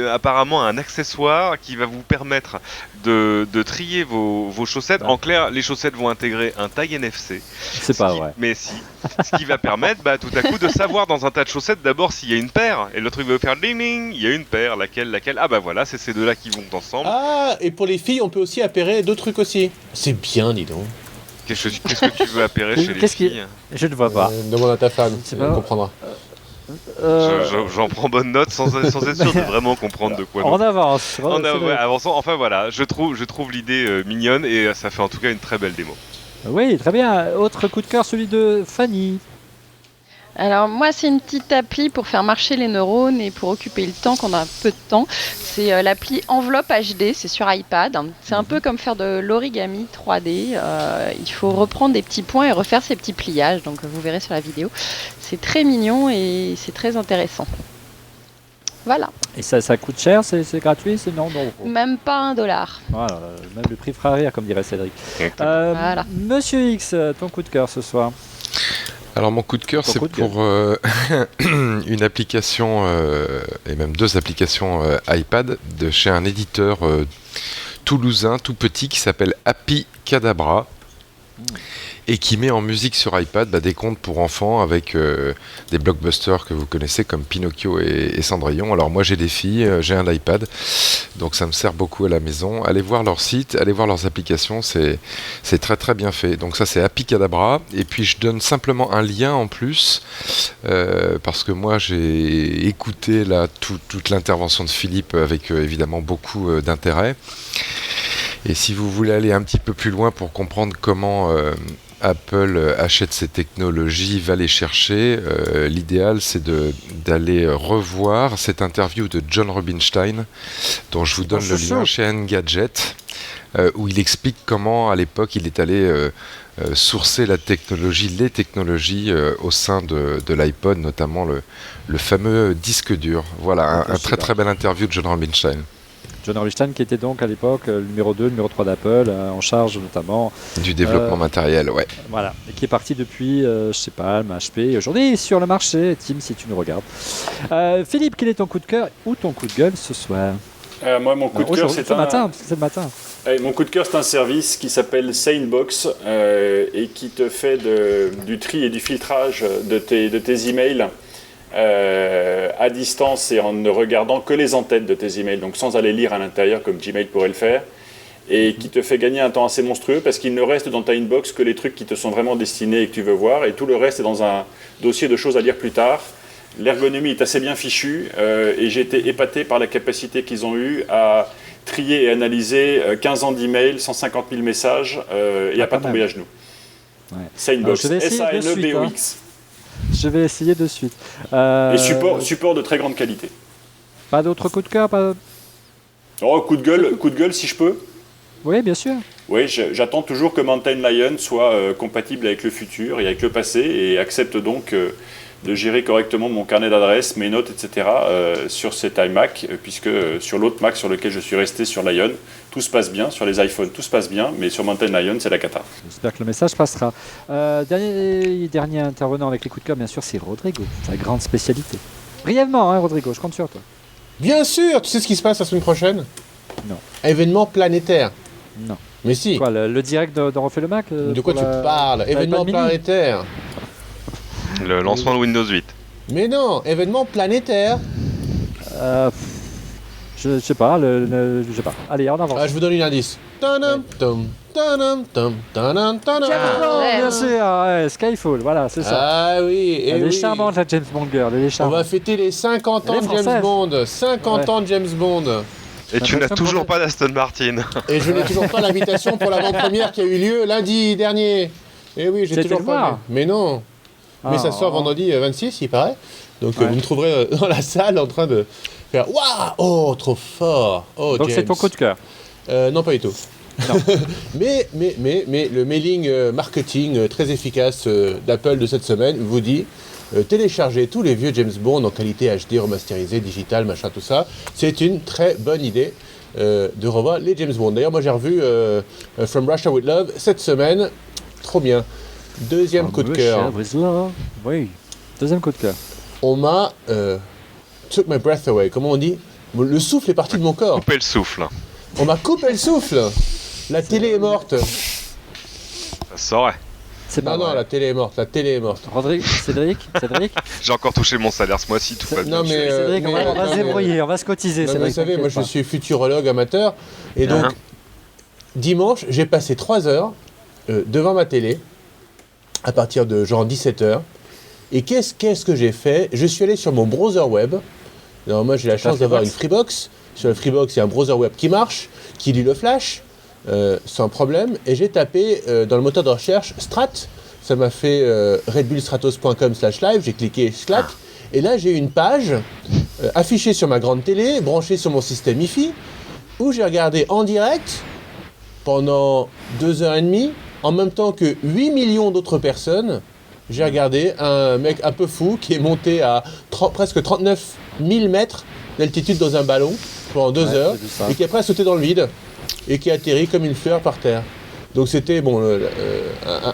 apparemment un accessoire qui va vous permettre de trier vos chaussettes. En clair, les chaussettes vont intégrer un tag NFC. C'est pas vrai. Mais si. Ce qui va permettre tout à coup de savoir dans un tas de chaussettes d'abord s'il y a une paire. Et le truc va faire ding ding, il y a une paire, laquelle. Ah bah voilà, c'est ces deux-là qui vont ensemble. Ah, et pour les filles, on peut aussi appairer d'autres trucs aussi. C'est bien, dis donc. Qu'est-ce que tu veux appairer chez les filles ? Je ne vois pas. Demande à ta femme, elle comprendra. J'en prends bonne note sans être sûr de vraiment comprendre de quoi. On avance. Avançons. Enfin voilà, je trouve l'idée mignonne et ça fait en tout cas une très belle démo. Oui, très bien. Autre coup de cœur, celui de Fanny. Alors moi, c'est une petite appli pour faire marcher les neurones et pour occuper le temps quand on a peu de temps. C'est l'appli Enveloppe HD, c'est sur iPad. C'est un peu comme faire de l'origami 3D. Il faut reprendre des petits points et refaire ces petits pliages. Donc vous verrez sur la vidéo. C'est très mignon et c'est très intéressant. Voilà. Et ça coûte cher, c'est gratuit, c'est non. Même pas $1. Voilà, même le prix fera rire, comme dirait Cédric. Voilà. Monsieur X, ton coup de cœur ce soir. Alors mon coup de cœur, c'est pour une application, et même deux applications iPad, de chez un éditeur toulousain, tout petit, qui s'appelle Happy Cadabra, et qui met en musique sur iPad des contes pour enfants avec des blockbusters que vous connaissez comme Pinocchio et Cendrillon. Alors moi j'ai des filles, j'ai un iPad, donc ça me sert beaucoup à la maison. Allez voir leur site, allez voir leurs applications, c'est très très bien fait. Donc ça c'est Happy Cadabra, et puis je donne simplement un lien en plus, parce que moi j'ai écouté toute l'intervention de Philippe avec évidemment beaucoup d'intérêt. Et si vous voulez aller un petit peu plus loin pour comprendre comment Apple achète ces technologies, va les chercher, l'idéal c'est d'aller revoir cette interview de John Rubinstein, dont je vous donne le lien chez Engadget, où il explique comment à l'époque il est allé sourcer les technologies au sein de l'iPod, notamment le fameux disque dur. Voilà, un très très belle interview de John Rubinstein. John Rubinstein qui était donc à l'époque le numéro 2, le numéro 3 d'Apple, en charge notamment du développement matériel, ouais. Voilà, et qui est parti depuis, je sais pas, HP, et aujourd'hui sur le marché, Tim, si tu nous regardes. Philippe, quel est ton coup de cœur ou ton coup de gueule ce soir ? Moi, mon coup de cœur, c'est matin, parce que c'est le matin. Mon coup de cœur, c'est un service qui s'appelle Sanebox et qui te fait du tri et du filtrage de tes emails. À distance et en ne regardant que les en-têtes de tes emails, donc sans aller lire à l'intérieur comme Gmail pourrait le faire, et qui te fait gagner un temps assez monstrueux parce qu'il ne reste dans ta inbox que les trucs qui te sont vraiment destinés et que tu veux voir, et tout le reste est dans un dossier de choses à lire plus tard. L'ergonomie est assez bien fichue et j'ai été épaté par la capacité qu'ils ont eue à trier et analyser 15 ans d'emails, 150 000 messages et à pas tomber à genoux. Ouais. Sanebox, S-A-N-E-B-O-X. Je vais essayer de suite. Et support de très grande qualité. Pas d'autres coups de cœur coup de gueule si je peux. Oui, bien sûr. Oui, j'attends toujours que Mountain Lion soit compatible avec le futur et avec le passé et accepte donc de gérer correctement mon carnet d'adresses, mes notes, etc. Sur cet iMac, puisque sur l'autre Mac sur lequel je suis resté sur Lion, tout se passe bien, sur les iPhones tout se passe bien, mais sur Mountain Lion c'est la cata. J'espère que le message passera. Dernier intervenant avec les coups de cœur, bien sûr, c'est Rodrigo, sa grande spécialité. Brièvement, hein, Rodrigo, je compte sur toi. Bien sûr, tu sais ce qui se passe la semaine prochaine ? Non. Événement planétaire. Non. Mais si. Quoi, le direct de Refait le Mac De quoi tu parles ? Événement planétaire. Le lancement de Windows 8. Mais non, événement planétaire. Je sais pas, je sais pas. Allez, en avance. Je vous donne une indice. Bien sûr, Skyfall, voilà, c'est ça. Ah oui, elle est charmante la James Bond girl, elle est charmante. On va fêter les 50 ans de James Bond. 50 ans de James Bond. Et tu n'as toujours pas d'Aston Martin. Et je n'ai toujours pas l'invitation pour l'avant-première qui a eu lieu lundi dernier. Et oui, j'ai toujours pas vu. Mais non. Mais ça sort vendredi 26, il paraît. Donc vous me trouverez dans la salle en train de faire waouh, oh, trop fort. Oh, donc James. c'est ton coup de cœur. Non, pas du tout. Non. mais le mailing marketing très efficace d'Apple de cette semaine vous dit télécharger tous les vieux James Bond en qualité HD, remasterisé, digital, machin, tout ça. C'est une très bonne idée de revoir les James Bond. D'ailleurs, moi j'ai revu From Russia With Love cette semaine. Trop bien. Deuxième coup de cœur. Oui, deuxième coup de cœur. On m'a took my breath away. Comment on dit? Le souffle est parti de mon corps. Couper le souffle. On m'a coupé le souffle. La télé est morte. Ça saurait. Non, la télé est morte. La télé est morte. Cédric J'ai encore touché mon salaire ce mois-ci, tout va bien. Non, mais, Cédric, on va se débrouiller, on va se cotiser. Non, Cédric, vous savez, moi je pas. suis futurologue amateur. Et donc, dimanche, j'ai passé 3 heures devant ma télé, à partir de genre 17h. Et qu'est-ce que j'ai fait? Je suis allé sur mon browser web. Alors, moi j'ai la chance d'avoir une Freebox. Sur le Freebox, il y a un browser web qui marche, qui lit le flash, sans problème. Et j'ai tapé dans le moteur de recherche Strat. Ça m'a fait redbullstratos.com/live. J'ai cliqué Slack. Et là, j'ai une page affichée sur ma grande télé, branchée sur mon système Wi-Fi, où j'ai regardé en direct pendant 2h30, en même temps que 8 millions d'autres personnes. J'ai regardé un mec un peu fou qui est monté à presque 39 000 mètres d'altitude dans un ballon pendant 2 heures et qui après a sauté dans le vide et qui a atterri comme une fleur par terre. Donc c'était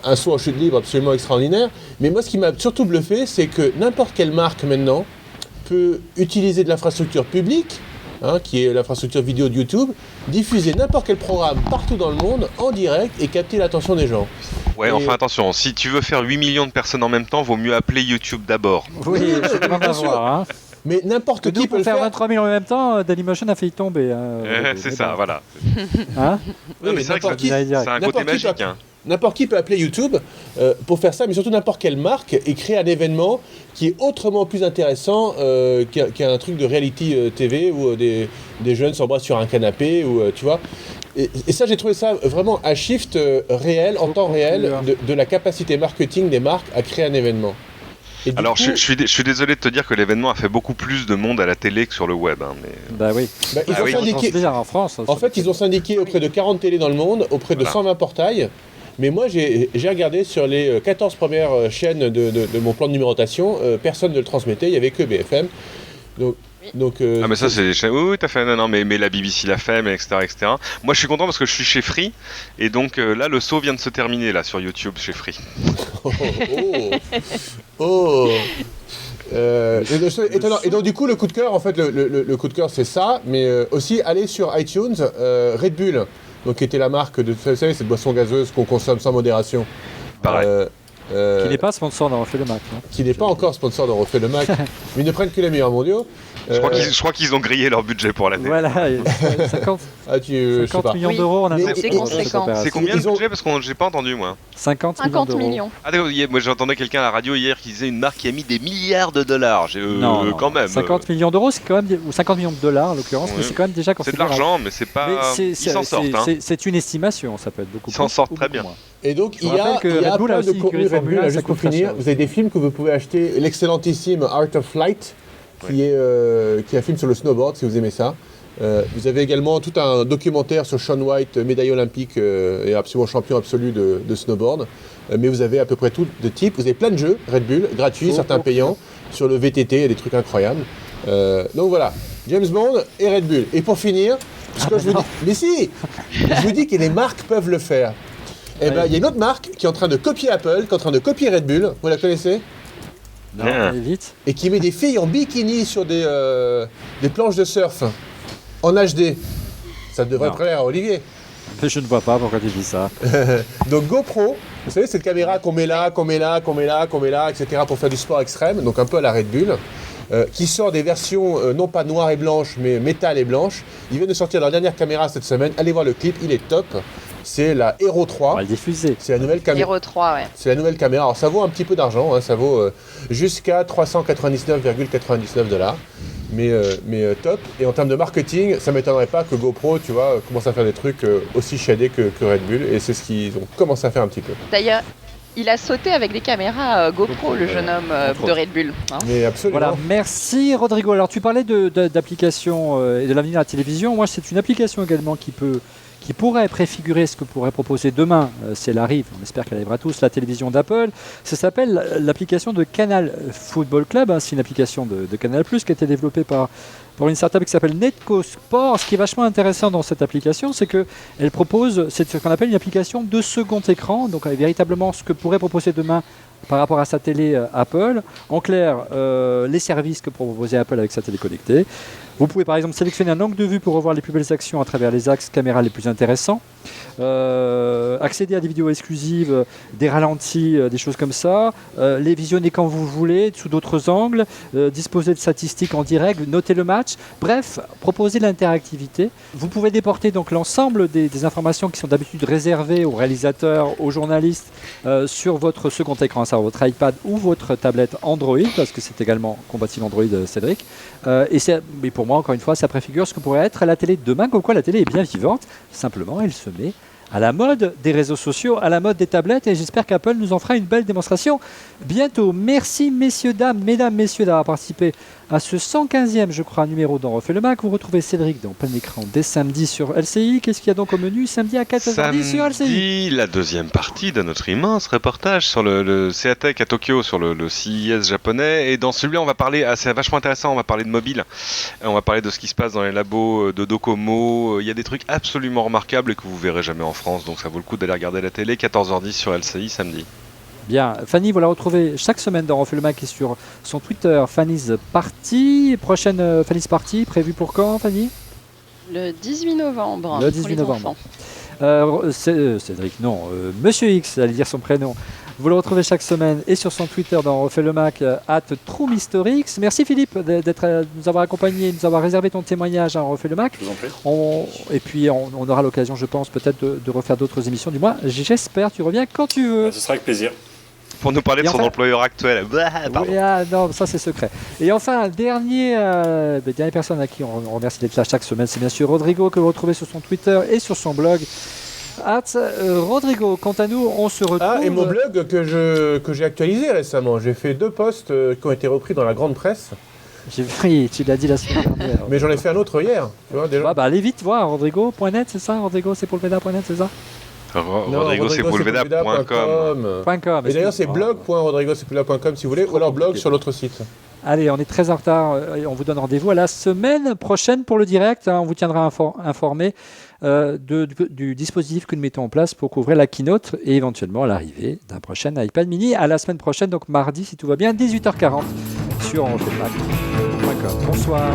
un saut en chute libre absolument extraordinaire. Mais moi ce qui m'a surtout bluffé, c'est que n'importe quelle marque maintenant peut utiliser de l'infrastructure publique, qui est l'infrastructure vidéo de YouTube, diffuser n'importe quel programme partout dans le monde en direct et capter l'attention des gens. Ouais, enfin attention, si tu veux faire 8 millions de personnes en même temps, vaut mieux appeler YouTube d'abord. Oui, je peux en avoir. Mais n'importe qui peut le faire. Pour faire 23 000 en même temps, Dailymotion a failli tomber. C'est ça, voilà. Hein? Non, mais c'est vrai que c'est un côté magique. N'importe qui peut appeler YouTube pour faire ça, mais surtout n'importe quelle marque et créer un événement qui est autrement plus intéressant qu'un truc de reality TV où des jeunes s'embrassent sur un canapé, ou tu vois. Et ça, j'ai trouvé ça vraiment un shift réel, en temps réel, de la capacité marketing des marques à créer un événement. Alors, je suis désolé de te dire que l'événement a fait beaucoup plus de monde à la télé que sur le web. Mais... Bah oui. Ils ont syndiqué... en France. En fait, ils ont syndiqué auprès de 40 télés dans le monde, auprès de 120 portails. Mais moi, j'ai regardé sur les 14 premières chaînes de mon plan de numérotation, personne ne le transmettait, il n'y avait que BFM. Donc, mais ça, c'est des chaînes. Oui, t'as fait. Non, mais la BBC l'a fait, mais etc., etc. Moi, je suis content parce que je suis chez Free. Et donc, là, le saut vient de se terminer, là, sur YouTube, chez Free. Étonnant. Et donc, du coup, le coup de cœur, en fait, le coup de cœur, c'est ça. Mais aussi, aller sur iTunes, Red Bull, donc, qui était la marque de, vous savez, cette boisson gazeuse qu'on consomme sans modération. Pareil. Qui n'est pas sponsor d'en Refait le Mac. Qui n'est pas encore sponsor d'en Refait le Mac. Mais ils ne prennent que les meilleurs mondiaux. Je crois qu'ils ont grillé leur budget pour l'année. Voilà, 50 millions d'euros. C'est conséquent. C'est combien le budget? Parce que j'ai pas entendu, moi. 50 millions. Ah, moi j'entendais quelqu'un à la radio hier qui disait une marque qui a mis des milliards de dollars. Non, quand même. 50 millions d'euros, c'est quand même, ou 50 millions de dollars en l'occurrence, mais c'est quand même déjà considérable. C'est de l'argent, mais c'est pas. Ils s'en sortent. C'est une estimation, ça peut être beaucoup plus. Ils s'en sortent très bien. Et donc, il y a plein de contenu Red Bull, juste pour finir. Vous avez des films que vous pouvez acheter. L'excellentissime Art of Flight, qui est un film sur le snowboard, si vous aimez ça. Vous avez également tout un documentaire sur Shaun White, médaille olympique et absolument champion absolu de snowboard. Mais vous avez à peu près tout de type. Vous avez plein de jeux Red Bull, gratuits, certains payants, sur le VTT, il y a des trucs incroyables. Donc voilà, James Bond et Red Bull. Et pour finir, je vous dis, mais si, je vous dis que les marques peuvent le faire. Eh ben, il y a une autre marque qui est en train de copier Apple, qui est en train de copier Red Bull. Vous la connaissez? Non, allez vite. Et qui met des filles en bikini sur des planches de surf en HD. Ça devrait plaire à Olivier. Mais je ne vois pas pourquoi tu dis ça. Donc GoPro, vous savez, cette caméra qu'on met là, etc. pour faire du sport extrême, donc un peu à la Red Bull, qui sort des versions non pas noires et blanches, mais métal et blanches. Ils viennent de sortir leur dernière caméra cette semaine. Allez voir le clip, il est top. C'est la Hero 3. On va le diffuser. C'est la nouvelle caméra. Hero 3, ouais. C'est la nouvelle caméra. Alors ça vaut un petit peu d'argent, ça vaut jusqu'à 399,99 $. Mais top. Et en termes de marketing, ça ne m'étonnerait pas que GoPro, tu vois, commence à faire des trucs aussi shadés que Red Bull. Et c'est ce qu'ils ont commencé à faire un petit peu. Il a sauté avec des caméras GoPro, le jeune homme de Red Bull. Hein. Mais absolument. Voilà, merci Rodrigo. Alors tu parlais d'applications et de l'avenir de la télévision. Moi, c'est une application également qui pourrait préfigurer ce que pourrait proposer demain, si elle arrive, on espère qu'elle arrivera tous, la télévision d'Apple. Ça s'appelle l'application de Canal Football Club. Hein. C'est une application de Canal+, qui a été développée par une startup qui s'appelle Netco Sport. Ce qui est vachement intéressant dans cette application, c'est qu'elle propose, c'est ce qu'on appelle une application de second écran, donc véritablement ce que pourrait proposer demain par rapport à sa télé Apple. En clair, les services que peut proposer Apple avec sa télé connectée. Vous pouvez par exemple sélectionner un angle de vue pour revoir les plus belles actions à travers les axes caméra les plus intéressants, accéder à des vidéos exclusives, des ralentis, des choses comme ça, les visionner quand vous voulez, sous d'autres angles, disposer de statistiques en direct, noter le match, bref, proposer de l'interactivité. Vous pouvez déporter donc l'ensemble des informations qui sont d'habitude réservées aux réalisateurs, aux journalistes, sur votre second écran, c'est-à-dire votre iPad ou votre tablette Android, parce que c'est également compatible Android, Cédric. Mais pour moi, encore une fois, ça préfigure ce que pourrait être la télé de demain, comme quoi la télé est bien vivante. Simplement, elle se met à la mode des réseaux sociaux, à la mode des tablettes, et j'espère qu'Apple nous en fera une belle démonstration bientôt. Merci mesdames, messieurs d'avoir participé à ce 115e, je crois, numéro d'En refait le Mac. Vous retrouvez Cédric dans plein écran dès samedi sur LCI. Qu'est-ce qu'il y a donc au menu samedi à 14h10 sur LCI? Samedi, la deuxième partie de notre immense reportage sur le Seatech à Tokyo, sur le CES japonais. Et dans celui-là, on va parler, c'est vachement intéressant, on va parler de mobile. On va parler de ce qui se passe dans les labos de Docomo. Il y a des trucs absolument remarquables et que vous verrez jamais en France, donc ça vaut le coup d'aller regarder la télé. 14h10 sur LCI samedi. Bien, Fanny, vous la retrouvez chaque semaine dans Refait le Mac et sur son Twitter, Fanny's Party. Prochaine Fanny's Party, prévue pour quand, Fanny? Le 18 novembre. Le 18 novembre. Cédric, non, Monsieur X, allez dire son prénom. Vous le retrouvez chaque semaine et sur son Twitter dans Refait le Mac, @TrueMrX. Merci Philippe de nous avoir accompagnés, de nous avoir réservé ton témoignage à Refait le Mac. Je vous en prie. Et puis on aura l'occasion, je pense, peut-être de refaire d'autres émissions. Du moins, j'espère, tu reviens quand tu veux. Ce sera avec plaisir. Pour nous parler de son employeur actuel. Pardon. Oui, non, ça c'est secret. Et enfin, dernière personne à qui on remercie d'être là chaque semaine, c'est bien sûr Rodrigo, que vous retrouvez sur son Twitter et sur son blog. Rodrigo, quant à nous, on se retrouve... Ah, et mon blog que j'ai actualisé récemment. J'ai fait 2 posts qui ont été repris dans la grande presse. Oui, tu l'as dit la semaine dernière. Mais j'en ai fait un autre hier, tu vois, déjà. Allez vite voir, Rodrigo.net, c'est ça? Rodrigo, c'est pour le Veda.net, c'est ça? Rodrigo Sepulveda.com. Et d'ailleurs, c'est blog.rodrigosepulveda.com si vous voulez, ou alors blog sur l'autre site. Allez, on est très en retard. On vous donne rendez-vous à la semaine prochaine pour le direct. On vous tiendra informé du dispositif que nous mettons en place pour couvrir la keynote et éventuellement l'arrivée d'un prochain iPad mini. À la semaine prochaine, donc mardi, si tout va bien, 18h40 sur onrefaitlemac.com. Bonsoir.